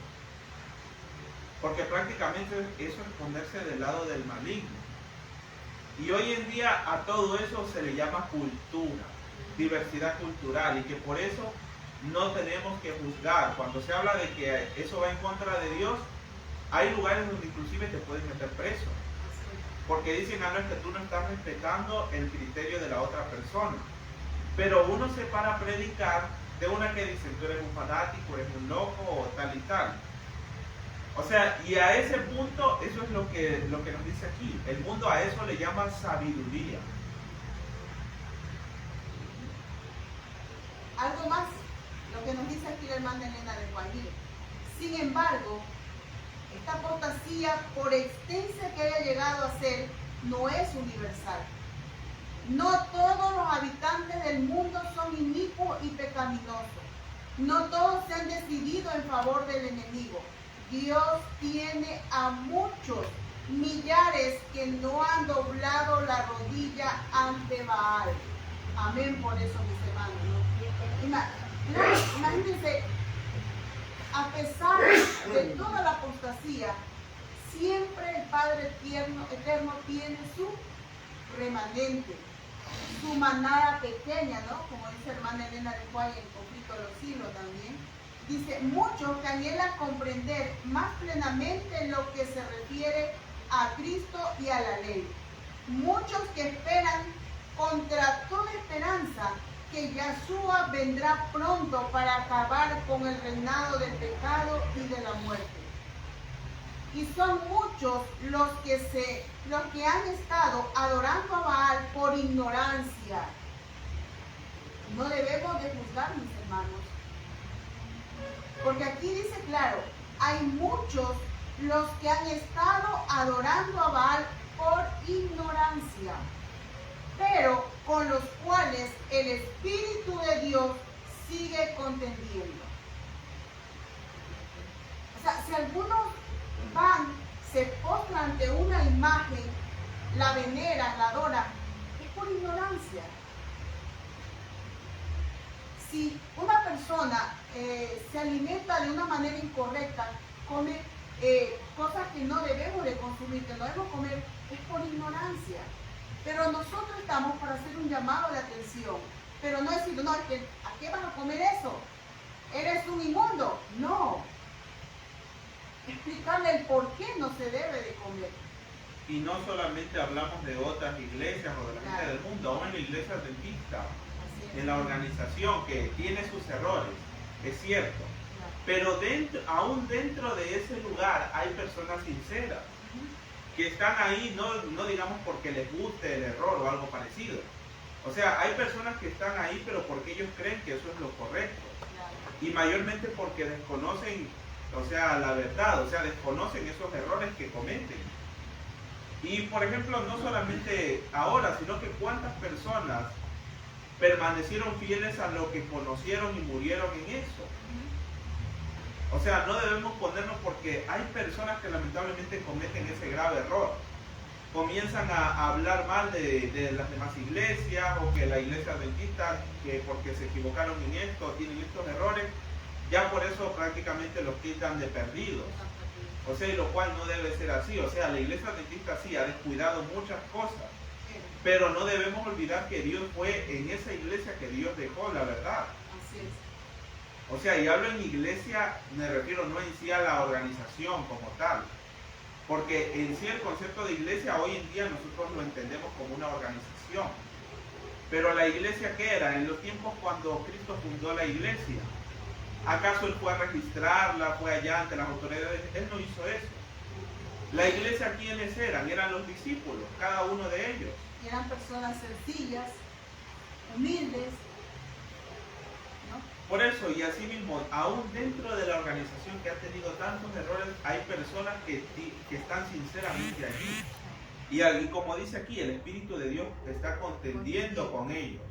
Speaker 3: Porque prácticamente eso es ponerse del lado del maligno. Y hoy en día a todo eso se le llama cultura, diversidad cultural, y que por eso no tenemos que juzgar. Cuando se habla de que eso va en contra de Dios, hay lugares donde inclusive te pueden meter preso. Porque dicen, no, es que tú no estás respetando el criterio de la otra persona. Pero uno se para a predicar de una que dice, tú eres un fanático, eres un loco o tal y tal. O sea, y a ese punto, eso es lo que nos dice aquí. El mundo a eso le llama sabiduría.
Speaker 2: Algo más, lo que nos dice aquí la hermana Elena de Guaní. Sin embargo, esta apostasía, por extensa que haya llegado a ser, no es universal. No todos los habitantes del mundo son inicuos y pecaminosos. No todos se han decidido en favor del enemigo. Dios tiene a muchos millares que no han doblado la rodilla ante Baal. Amén por eso, mis hermanos. Imagínense, a pesar de toda la apostasía, siempre el Padre Eterno tiene su remanente, su manada pequeña, ¿no? Como dice hermana Elena de Guay en Conflicto de los Siglos también. Dice, muchos que anhelan comprender más plenamente lo que se refiere a Cristo y a la ley. Muchos que esperan contra toda esperanza que Yahshua vendrá pronto para acabar con el reinado del pecado y de la muerte. Y son muchos los que han estado adorando a Baal por ignorancia. No debemos de juzgar, mis hermanos. Porque aquí dice claro, hay muchos los que han estado adorando a Baal por ignorancia, pero con los cuales el Espíritu de Dios sigue contendiendo. O sea, si algunos se postran ante una imagen, la veneran, la adoran, es por ignorancia. Si una persona se alimenta de una manera incorrecta, come cosas que no debemos de consumir, que no debemos comer, es por ignorancia. Pero nosotros estamos para hacer un llamado de atención. Pero no decir, no, es que, ¿a qué vas a comer eso? ¿Eres un inmundo? No. Explicarle el por qué no se debe de comer.
Speaker 3: Y no solamente hablamos de otras iglesias o de la gente del mundo, aún en la iglesia adventista, en la organización que tiene sus errores, es cierto. Pero aún dentro de ese lugar hay personas sinceras que están ahí, no digamos porque les guste el error o algo parecido. O sea, hay personas que están ahí, pero porque ellos creen que eso es lo correcto. Y mayormente porque desconocen, o sea, la verdad, o sea, desconocen esos errores que cometen. Y por ejemplo, no solamente ahora, sino que cuántas personas permanecieron fieles a lo que conocieron y murieron en eso. O sea, no debemos ponernos porque hay personas que lamentablemente cometen ese grave error. Comienzan a hablar mal de las demás iglesias o que la iglesia adventista, que porque se equivocaron en esto, tienen estos errores, ya por eso prácticamente los quitan de perdidos. O sea, y lo cual no debe ser así. O sea, la iglesia adventista sí ha descuidado muchas cosas, pero no debemos olvidar que Dios fue en esa iglesia que Dios dejó la verdad.
Speaker 2: Así es.
Speaker 3: O sea, y hablo en iglesia, me refiero no en sí a la organización como tal, porque en sí el concepto de iglesia hoy en día nosotros lo entendemos como una organización. Pero la iglesia, ¿qué era? En los tiempos cuando Cristo fundó la iglesia, ¿Acaso él fue a registrarla, fue allá ante las autoridades? Él no hizo eso. La iglesia, ¿quiénes eran? Eran los discípulos, cada uno de ellos.
Speaker 2: Eran personas sencillas, humildes, ¿no?
Speaker 3: Por eso, y así mismo, aún dentro de la organización que ha tenido tantos errores, hay personas que están sinceramente allí. Y como dice aquí, el Espíritu de Dios está contendiendo con ellos.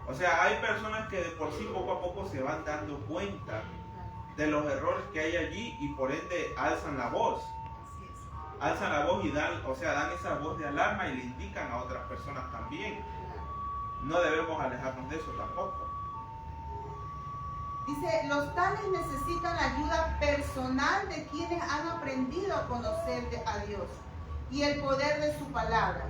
Speaker 3: O sea, hay personas que de por sí poco a poco se van dando cuenta de los errores que hay allí y por ende alzan la voz.
Speaker 2: Así es.
Speaker 3: Alzan la voz y dan esa voz de alarma y le indican a otras personas también. No debemos alejarnos de eso tampoco.
Speaker 2: Dice, los tales necesitan la ayuda personal de quienes han aprendido a conocer a Dios y el poder de su palabra.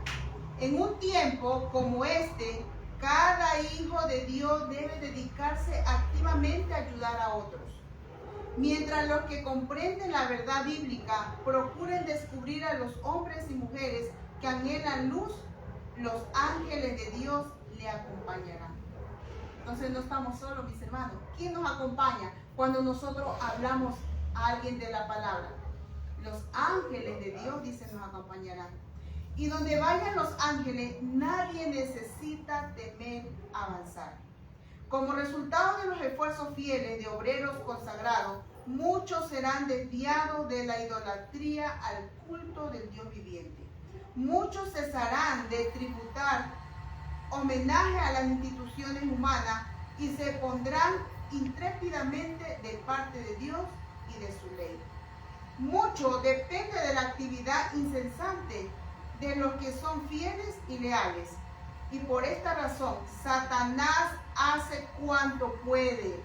Speaker 2: En un tiempo como este, cada hijo de Dios debe dedicarse activamente a ayudar a otros. Mientras los que comprenden la verdad bíblica procuren descubrir a los hombres y mujeres que anhelan luz, los ángeles de Dios le acompañarán. Entonces no estamos solos, mis hermanos. ¿Quién nos acompaña cuando nosotros hablamos a alguien de la palabra? Los ángeles de Dios, dice, nos acompañarán. Y donde vayan los ángeles, nadie necesita temer avanzar. Como resultado de los esfuerzos fieles de obreros consagrados, muchos serán desviados de la idolatría al culto del Dios viviente. Muchos cesarán de tributar homenaje a las instituciones humanas y se pondrán intrépidamente de parte de Dios y de su ley. Mucho depende de la actividad incesante de los que son fieles y leales. Y por esta razón, Satanás hace cuanto puede.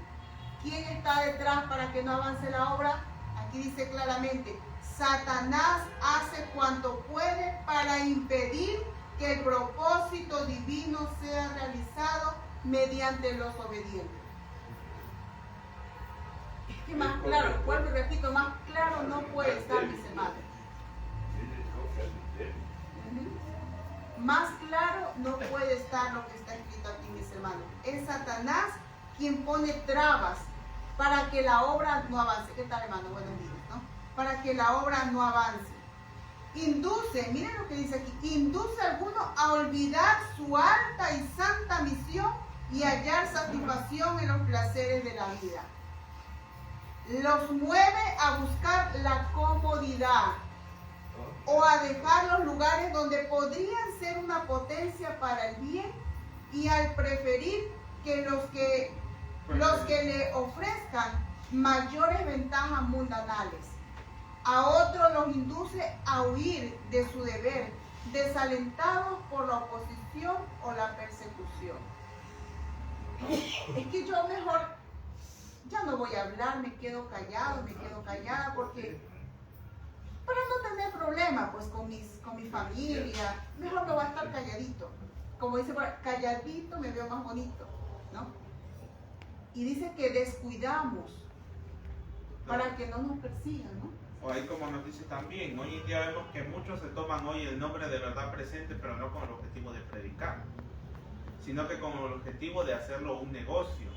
Speaker 2: ¿Quién está detrás para que no avance la obra? Aquí dice claramente, Satanás hace cuanto puede para impedir que el propósito divino sea realizado mediante los obedientes. Es que más claro, vuelvo y repito, más claro no puede estar, mis hermanos. Más claro no puede estar lo que está escrito aquí, mis hermanos. Es Satanás quien pone trabas para que la obra no avance. ¿Qué tal, hermano? Buenos días, ¿no? Para que la obra no avance. Induce, miren lo que dice aquí, induce a algunos a olvidar su alta y santa misión y hallar satisfacción en los placeres de la vida. Los mueve a buscar la comodidad o a dejar los lugares donde podrían ser una potencia para el bien y al preferir que los que le ofrezcan mayores ventajas mundanales. A otros los induce a huir de su deber, desalentados por la oposición o la persecución. Es que yo mejor ya no voy a hablar, me quedo callado, me quedo callada porque para no tener problemas pues con mi familia, mejor no va a estar calladito. Como dice, calladito me veo más bonito, ¿no? Y dice que descuidamos para que no nos persigan, ¿no?
Speaker 3: O ahí como nos dice también, hoy en día vemos que muchos se toman hoy el nombre de verdad presente, pero no con el objetivo de predicar, sino que con el objetivo de hacerlo un negocio.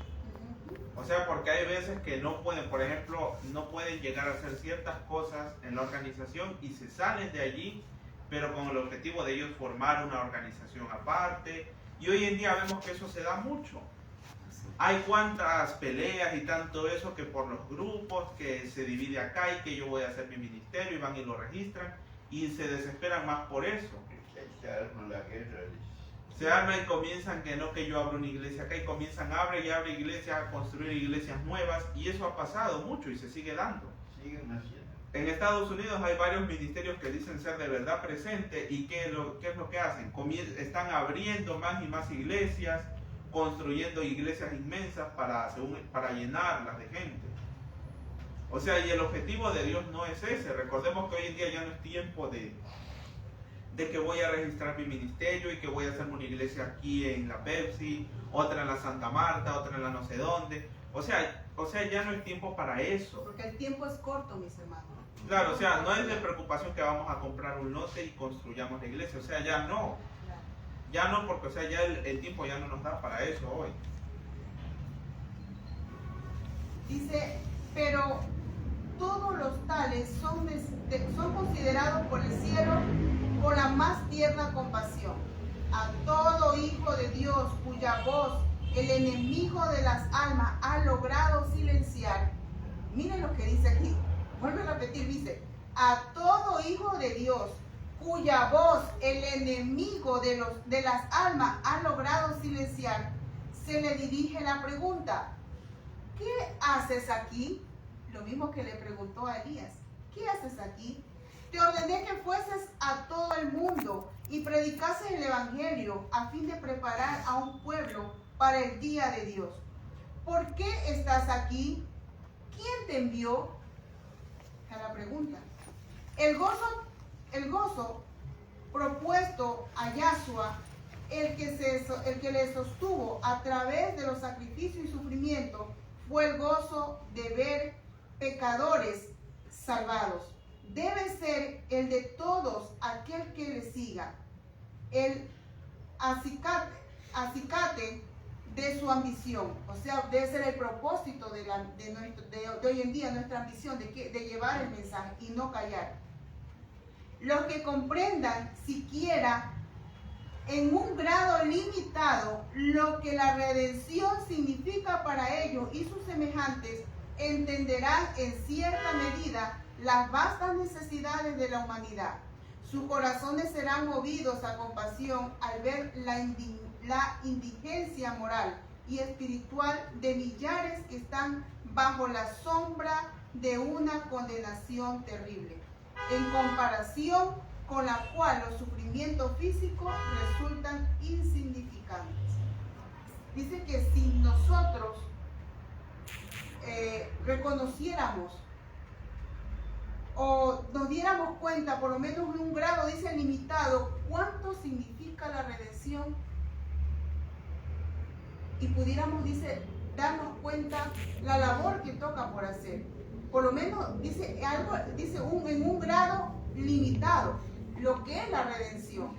Speaker 3: O sea, porque hay veces que no pueden, por ejemplo, no pueden llegar a hacer ciertas cosas en la organización y se salen de allí, pero con el objetivo de ellos formar una organización aparte. Y hoy en día vemos que eso se da mucho. Hay cuantas peleas y tanto eso que por los grupos, que se divide acá y que yo voy a hacer mi ministerio y van y lo registran y se desesperan más por eso. Se arma y comienzan que no, que yo abro una iglesia acá y comienzan abre iglesias, a construir iglesias nuevas y eso ha pasado mucho y se sigue dando. En Estados Unidos hay varios ministerios que dicen ser de verdad presente y ¿qué es lo que hacen? Están abriendo más y más iglesias, construyendo iglesias inmensas para llenarlas de gente. O sea, y el objetivo de Dios no es ese. Recordemos que hoy en día ya no es tiempo de que voy a registrar mi ministerio y que voy a hacer una iglesia aquí en la Pepsi, otra en la Santa Marta, otra en la no sé dónde. O sea, ya no es tiempo para eso.
Speaker 2: Porque el tiempo es corto, mis hermanos.
Speaker 3: Claro, o sea, no es de preocupación que vamos a comprar un lote y construyamos la iglesia. O sea, ya no. Ya no, porque o sea, ya el tiempo ya no nos da para eso hoy.
Speaker 2: Dice, pero todos los tales son considerados por el cielo con la más tierna compasión. A todo hijo de Dios cuya voz el enemigo de las almas ha logrado silenciar. Miren lo que dice aquí. Vuelve a repetir, dice, a todo hijo de Dios cuya voz el enemigo de las almas ha logrado silenciar, se le dirige la pregunta, ¿qué haces aquí? Lo mismo que le preguntó a Elías, ¿qué haces aquí? Te ordené que fueses a todo el mundo y predicases el evangelio a fin de preparar a un pueblo para el día de Dios. ¿Por qué estás aquí? ¿Quién te envió? Esa es la pregunta. El gozo propuesto a Yahshua, el que le sostuvo a través de los sacrificios y sufrimientos, fue el gozo de ver pecadores salvados. Debe ser el de todos aquel que le siga. El acicate de su ambición, o sea, debe ser el propósito de hoy en día, nuestra ambición de llevar el mensaje y no callar. Los que comprendan siquiera en un grado limitado lo que la redención significa para ellos y sus semejantes, entenderán en cierta medida las vastas necesidades de la humanidad. Sus corazones serán movidos a compasión al ver la indigencia moral y espiritual de millares que están bajo la sombra de una condenación terrible, en comparación con la cual los sufrimientos físicos resultan insignificantes. Dice que si nosotros reconociéramos o nos diéramos cuenta, por lo menos en un grado, dice limitado, cuánto significa la redención, y pudiéramos, dice, darnos cuenta la labor que toca por hacer, por lo menos, dice algo, dice en un grado limitado, lo que es la redención.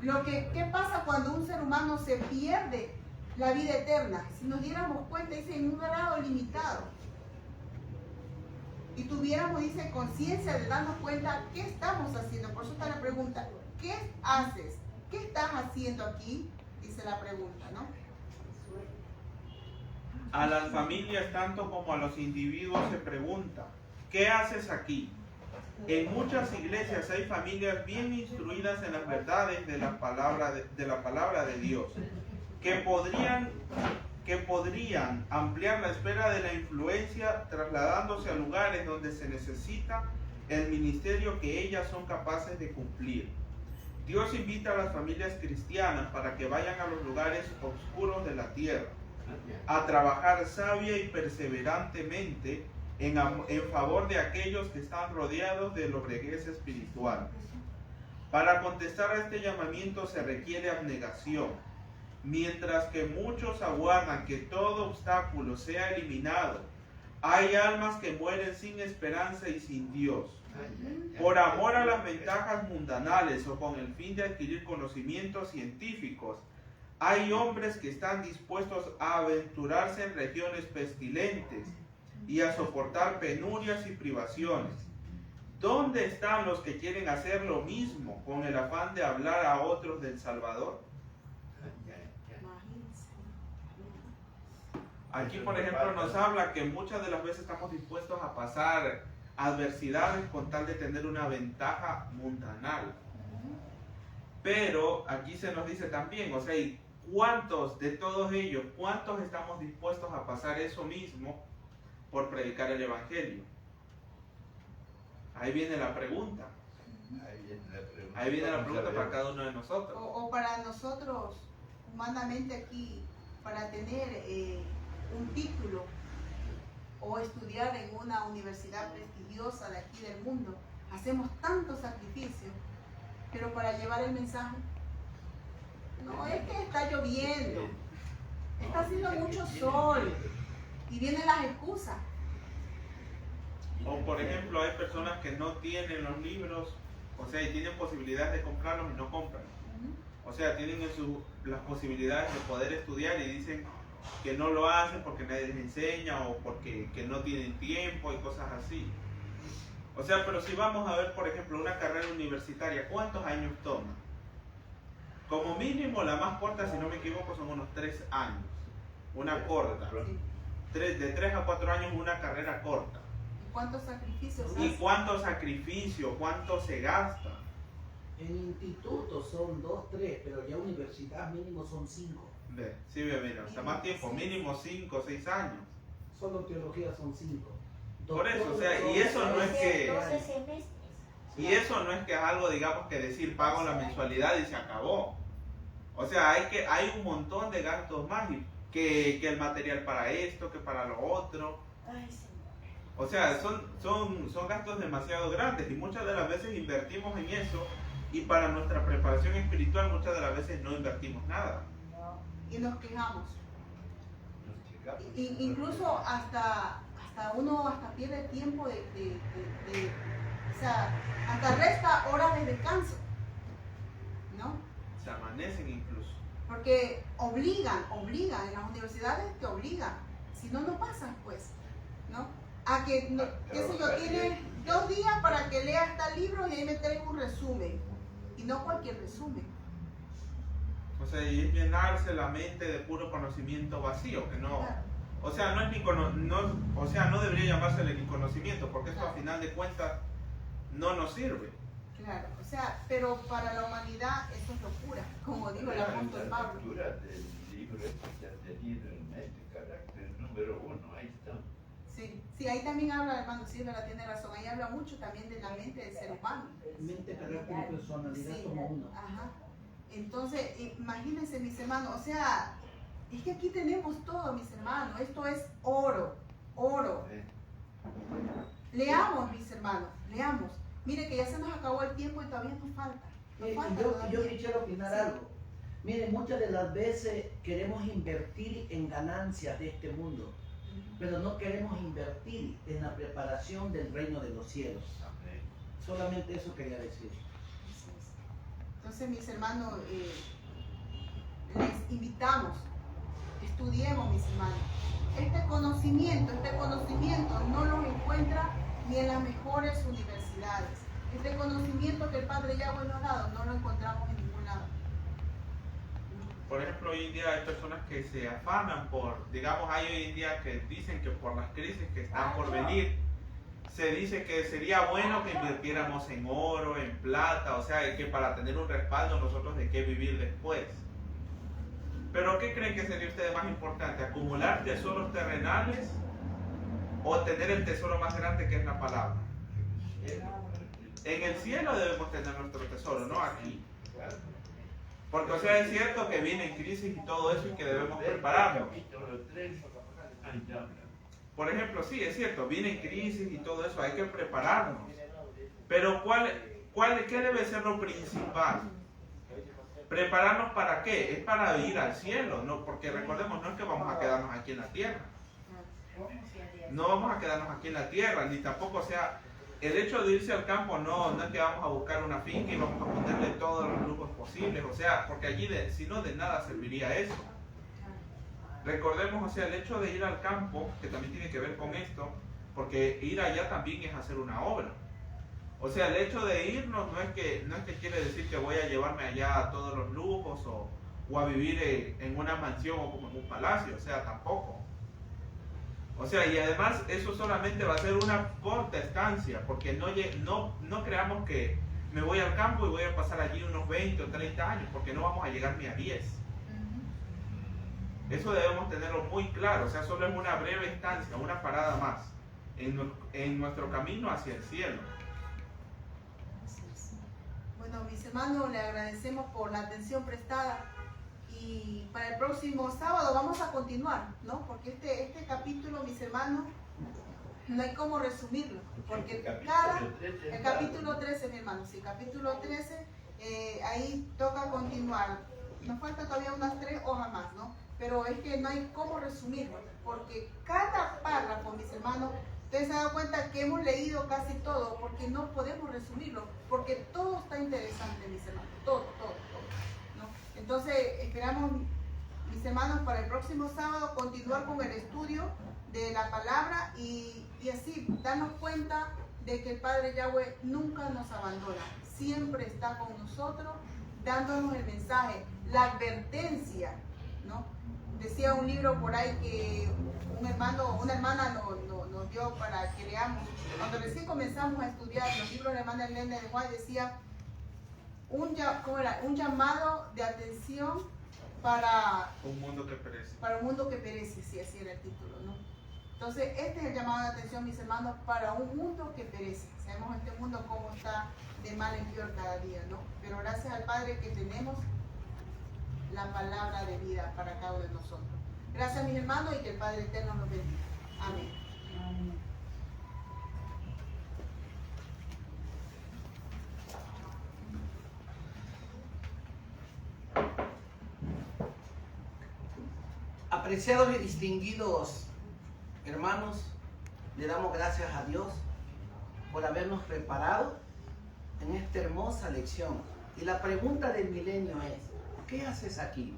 Speaker 2: ¿Qué pasa cuando un ser humano se pierde la vida eterna? Si nos diéramos cuenta, dice, en un grado limitado, y tuviéramos, dice, conciencia de darnos cuenta qué estamos haciendo. Por eso está la pregunta, ¿qué haces? ¿Qué estás haciendo aquí? Dice la pregunta, ¿no?
Speaker 3: A las familias tanto como a los individuos se pregunta, ¿qué haces aquí? En muchas iglesias hay familias bien instruidas en las verdades de la palabra de Dios, que podrían ampliar la esfera de la influencia trasladándose a lugares donde se necesita el ministerio que ellas son capaces de cumplir. Dios invita a las familias cristianas para que vayan a los lugares oscuros de la tierra, a trabajar sabia y perseverantemente en favor de aquellos que están rodeados de la breguez espiritual. Para contestar a este llamamiento se requiere abnegación. Mientras que muchos aguardan que todo obstáculo sea eliminado, hay almas que mueren sin esperanza y sin Dios. Por amor a las ventajas mundanales o con el fin de adquirir conocimientos científicos, hay hombres que están dispuestos a aventurarse en regiones pestilentes y a soportar penurias y privaciones. ¿Dónde están los que quieren hacer lo mismo con el afán de hablar a otros del Salvador? Aquí, por ejemplo, nos habla que muchas de las veces estamos dispuestos a pasar adversidades con tal de tener una ventaja mundanal. Pero aquí se nos dice también, o sea, ¿y cuántos de todos ellos, cuántos estamos dispuestos a pasar eso mismo por predicar el Evangelio? Ahí viene la pregunta. Ahí viene la pregunta para cada uno de nosotros.
Speaker 2: O para nosotros, humanamente aquí, para tener un título o estudiar en una universidad prestigiosa de aquí del mundo, hacemos tantos sacrificios, pero para llevar el mensaje, no es que está lloviendo, está haciendo mucho sol y vienen las excusas.
Speaker 3: O por ejemplo, hay personas que no tienen los libros, o sea, y tienen posibilidades de comprarlos y no compran. O sea, tienen las posibilidades de poder estudiar y dicen, que no lo hacen porque nadie les enseña o porque que no tienen tiempo y cosas así. O sea, pero si vamos a ver, por ejemplo, una carrera universitaria, ¿cuántos años toma? Como mínimo, la más corta, si no me equivoco, son unos 3 años. Una corta. De 3 a 4 años, una carrera corta.
Speaker 2: ¿Y cuántos sacrificios
Speaker 3: ¿Y
Speaker 2: hacen?
Speaker 3: cuánto sacrificio? ¿Cuánto se gasta?
Speaker 1: En instituto son 2, 3, pero ya universidad mínimo son 5.
Speaker 3: Ve, sí, ve, mira, hasta más tiempo, mínimo 5 o 6 años.
Speaker 1: Solo teología son 5.
Speaker 3: Por eso, o sea, y eso no es que...
Speaker 4: 12 semestres.
Speaker 3: Y eso no es que es algo, digamos, que decir pago la mensualidad y se acabó. O sea, hay un montón de gastos más, y que el material para esto, que para lo otro.
Speaker 4: Ay, Señor.
Speaker 3: O sea, son gastos demasiado grandes y muchas de las veces invertimos en eso y para nuestra preparación espiritual muchas de las veces no invertimos nada.
Speaker 4: No.
Speaker 2: Y nos quejamos.
Speaker 5: Nos llegamos.
Speaker 2: Incluso hasta uno hasta pierde tiempo o sea, hasta resta horas de descanso, ¿no?
Speaker 3: Se amanecen incluso.
Speaker 2: Porque obligan, en las universidades te obligan, si no, no pasan, pues, ¿no? A que, qué sé yo, tienes 2 días para que leas tal libro y ahí me traen un resumen, y no cualquier resumen.
Speaker 3: O sea, y es llenarse la mente de puro conocimiento vacío, que no...
Speaker 2: Claro.
Speaker 3: O sea, no es ni o sea, no debería llamársele ni conocimiento, porque esto a final de cuentas no nos sirve.
Speaker 2: Claro, o sea, pero para la humanidad eso es locura, como dijo el apóstol
Speaker 5: La
Speaker 2: Pablo.
Speaker 5: lectura del libro este que ha tenido en mente, carácter número 1, ahí está.
Speaker 2: Sí, ahí también habla, hermano Silvia, tiene razón, ahí habla mucho también de la mente del ser humano.
Speaker 1: Mente, carácter y personalidad
Speaker 2: Sí.
Speaker 1: como uno.
Speaker 2: Ajá. Entonces, imagínense, mis hermanos, o sea, es que aquí tenemos todo, mis hermanos, esto es oro, oro. Leamos, mis hermanos, leamos. Mire que ya se nos acabó el tiempo y todavía nos falta. Nos falta
Speaker 1: Yo
Speaker 2: todavía.
Speaker 1: quisiera opinar
Speaker 2: Sí.
Speaker 1: algo. Miren, muchas de las veces queremos invertir en ganancias de este mundo, pero no queremos invertir en la preparación del reino de los cielos.
Speaker 5: Amén.
Speaker 1: Solamente eso quería decir.
Speaker 2: Entonces, mis hermanos, les invitamos, estudiemos, mis hermanos. Este conocimiento no lo encuentra ni en las mejores universidades. Este conocimiento que el Padre Yahweh nos ha dado no lo encontramos en ningún lado.
Speaker 3: Por ejemplo, hoy en día hay personas que se afanan por, digamos, hay hoy en día que dicen que por las crisis que están por venir, se dice que sería bueno que invirtiéramos en oro, en plata, o sea, que para tener un respaldo nosotros de qué vivir después. Pero ¿qué creen que sería ustedes más importante? ¿Acumular tesoros terrenales o tener el tesoro más grande que es la palabra? En el cielo debemos tener nuestro tesoro, no aquí.
Speaker 5: Claro.
Speaker 3: Porque, o sea, es cierto que vienen crisis y todo eso y que debemos prepararnos.
Speaker 5: Capítulo 3, ahí habla.
Speaker 3: Por ejemplo, sí, es cierto, vienen crisis y todo eso, hay que prepararnos. Pero ¿qué debe ser lo principal? ¿Prepararnos para qué? Es para ir al cielo, ¿no? Porque recordemos, no es que vamos a quedarnos aquí en la tierra. No vamos a quedarnos aquí en la tierra, ni tampoco, o sea, el hecho de irse al campo no es que vamos a buscar una finca y vamos a ponerle todos los lujos posibles, o sea, porque allí si no de nada serviría eso. Recordemos, o sea, el hecho de ir al campo, que también tiene que ver con esto, porque ir allá también es hacer una obra. O sea, el hecho de irnos no es que quiere decir que voy a llevarme allá todos los lujos o a vivir en una mansión o como en un palacio, o sea, tampoco. O sea, y además eso solamente va a ser una corta estancia, porque no creamos que me voy al campo y voy a pasar allí unos 20 o 30 años, porque no vamos a llegar ni a 10. Eso debemos tenerlo muy claro, o sea, solo es una breve estancia, una parada más en nuestro camino hacia el cielo.
Speaker 2: Bueno, mis hermanos, le agradecemos por la atención prestada y para el próximo sábado vamos a continuar, ¿no? Porque este capítulo, mis hermanos, no hay cómo resumirlo, porque el capítulo 13, mi hermano, sí, capítulo 13, ahí toca continuar. Nos falta todavía unas 3 hojas más, ¿no? Pero es que no hay cómo resumirlo, porque cada párrafo, mis hermanos, ustedes se han dado cuenta que hemos leído casi todo, porque no podemos resumirlo, porque todo está interesante, mis hermanos, todo, ¿no? Entonces, esperamos, mis hermanos, para el próximo sábado continuar con el estudio de la palabra y así darnos cuenta de que el Padre Yahweh nunca nos abandona, siempre está con nosotros, dándonos el mensaje, la advertencia, ¿no? Decía un libro por ahí que una hermana nos dio para que leamos. Cuando recién comenzamos a estudiar los libros de la hermana Elena de Juan, decía un llamado de atención para
Speaker 3: Un mundo que perece.
Speaker 2: para un mundo que perece, sí, así era el título, ¿no? Entonces, este es el llamado de atención, mis hermanos, para un mundo que perece. Sabemos este mundo cómo está de mal en peor cada día, ¿no? Pero gracias al Padre que tenemos la palabra de vida para cada uno de nosotros. Gracias, mis hermanos, y que el Padre Eterno nos bendiga. Amén.
Speaker 1: Apreciados y distinguidos hermanos, le damos gracias a Dios por habernos preparado en esta hermosa lección. Y la pregunta del milenio es, ¿qué haces aquí?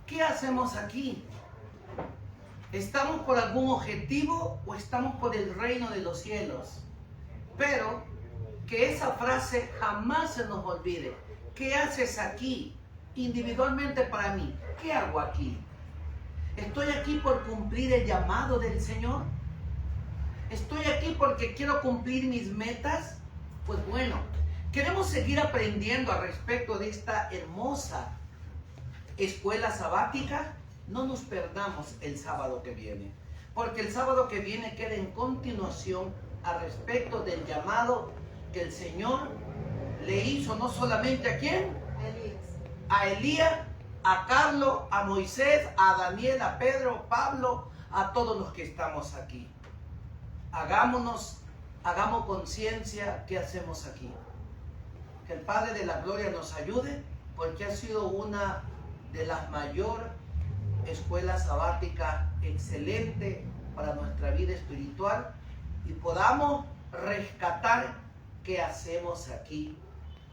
Speaker 1: ¿Qué hacemos aquí? ¿Estamos por algún objetivo o estamos por el reino de los cielos? Pero que esa frase jamás se nos olvide. ¿Qué haces aquí? Individualmente para mí, ¿qué hago aquí? ¿Estoy aquí por cumplir el llamado del Señor? ¿Estoy aquí porque quiero cumplir mis metas? Pues bueno, queremos seguir aprendiendo al respecto de esta hermosa escuela sabática. No nos perdamos el sábado que viene, porque el sábado que viene queda en continuación al respecto del llamado que el Señor le hizo no solamente a ¿quién? A Elías, a Carlos, a Moisés, a Daniel, a Pedro, Pablo, a todos los que estamos aquí. Hagamos conciencia qué hacemos aquí. Que el Padre de la Gloria nos ayude, porque ha sido una de las mayores escuelas sabáticas excelente para nuestra vida espiritual y podamos rescatar qué hacemos aquí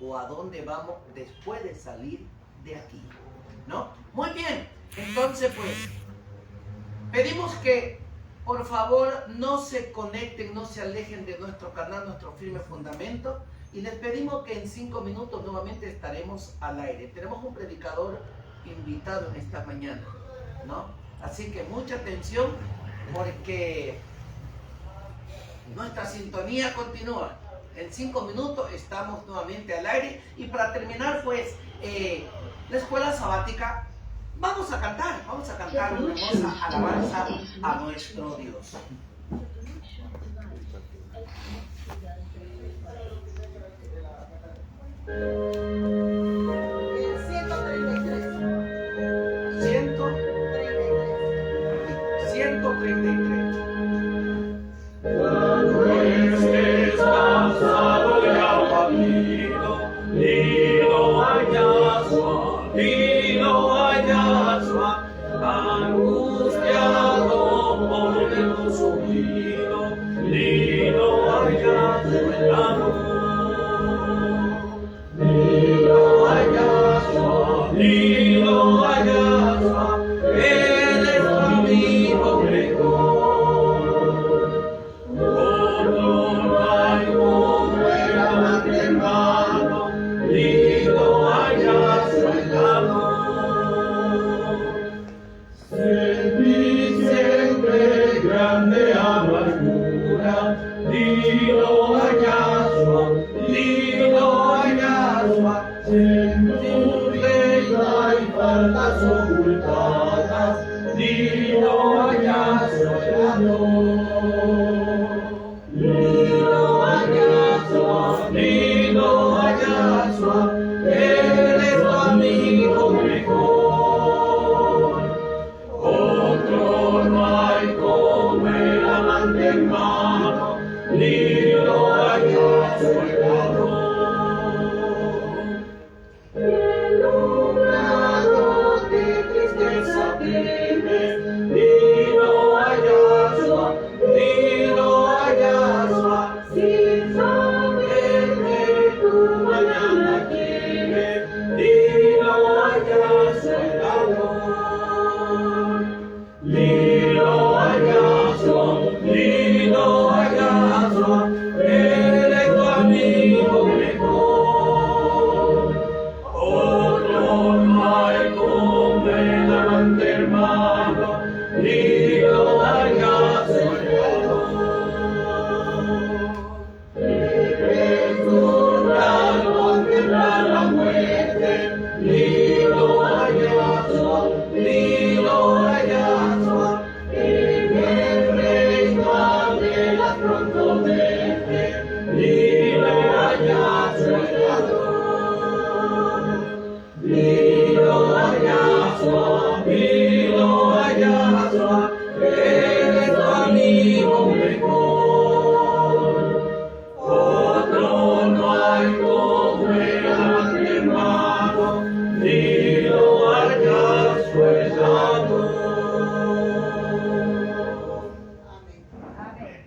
Speaker 1: o a dónde vamos después de salir de aquí, ¿no? Muy bien, entonces pues pedimos que por favor no se conecten, no se alejen de nuestro canal, nuestro firme fundamento, y les pedimos que en 5 minutos nuevamente estaremos al aire. Tenemos un predicador invitado en esta mañana, ¿no? Así que mucha atención porque nuestra sintonía continúa. En 5 minutos estamos nuevamente al aire. Y para terminar pues la escuela sabática, vamos a cantar una hermosa alabanza a nuestro Dios.
Speaker 2: El 133.
Speaker 1: 133.
Speaker 6: Cuando estés cansado y abatido, dilo a Yahshua, dilo a Yahshua, angustiado por el subido, dilo a Yahshua el amor. Dilo a Yahshua, dilo a Yahshua, él es tu amigo mejor. Grande amargura, dilo a Yahshua, dilo a Yahshua, sin tu reina y faltas ocultadas, dilo a Yahshua el amor. Dilo a Yahshua, dilo a Yahshua, él es tu amigo mejor. Otro no hay como el amante hermano, dilo a Yahshua el amor. En un rato de tristeza Lindo payaso, lindo payaso, eres tu amigo mejor. Otro no hay como el amante hermano, lindo payaso, Jesús al contemplar la muerte, lindo payaso, lindo payaso, el reino de la prontamente, lindo payaso, lindo payaso, lindo payaso, eres tu amigo mejor. Otro no hay como el amante hermano, lindo payaso es amor.
Speaker 2: Amén.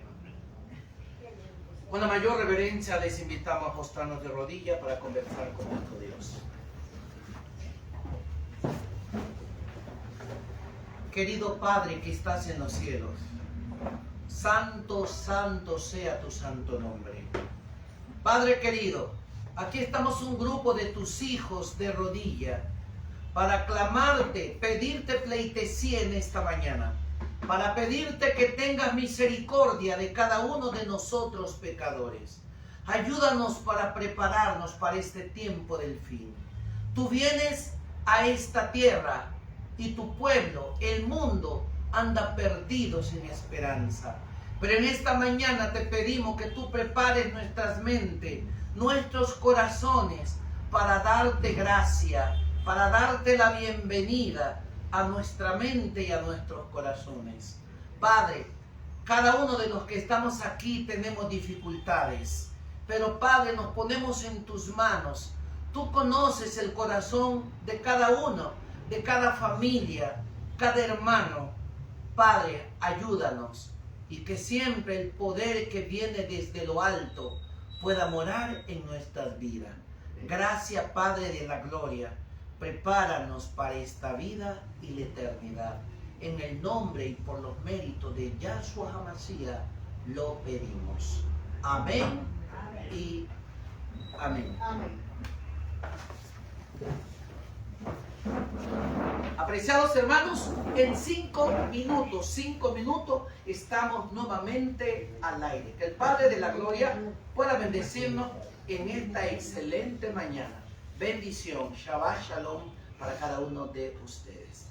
Speaker 1: Con la mayor reverencia les invitamos a postrarnos de rodillas para conversar con nuestro Dios. Querido Padre que estás en los cielos, santo, santo sea tu santo nombre. Padre querido, aquí estamos un grupo de tus hijos de rodilla para clamarte, pedirte pleitesía en esta mañana, para pedirte que tengas misericordia de cada uno de nosotros pecadores. Ayúdanos para prepararnos para este tiempo del fin. Tú vienes a esta tierra y tu pueblo, el mundo, anda perdido sin esperanza. Pero en esta mañana te pedimos que tú prepares nuestras mentes, nuestros corazones, para darte gracia, para darte la bienvenida a nuestra mente y a nuestros corazones. Padre, cada uno de los que estamos aquí tenemos dificultades, pero Padre, nos ponemos en tus manos. Tú conoces el corazón de cada uno, de cada familia, cada hermano. Padre, ayúdanos y que siempre el poder que viene desde lo alto pueda morar en nuestras vidas. Gracias, Padre de la gloria. Prepáranos para esta vida y la eternidad. En el nombre y por los méritos de Yahshua HaMashiach lo pedimos. Amén y amén.
Speaker 2: Amén.
Speaker 1: Apreciados hermanos, en 5 minutos, estamos nuevamente al aire. Que el Padre de la Gloria pueda bendecirnos en esta excelente mañana. Bendición, Shabbat Shalom para cada uno de ustedes.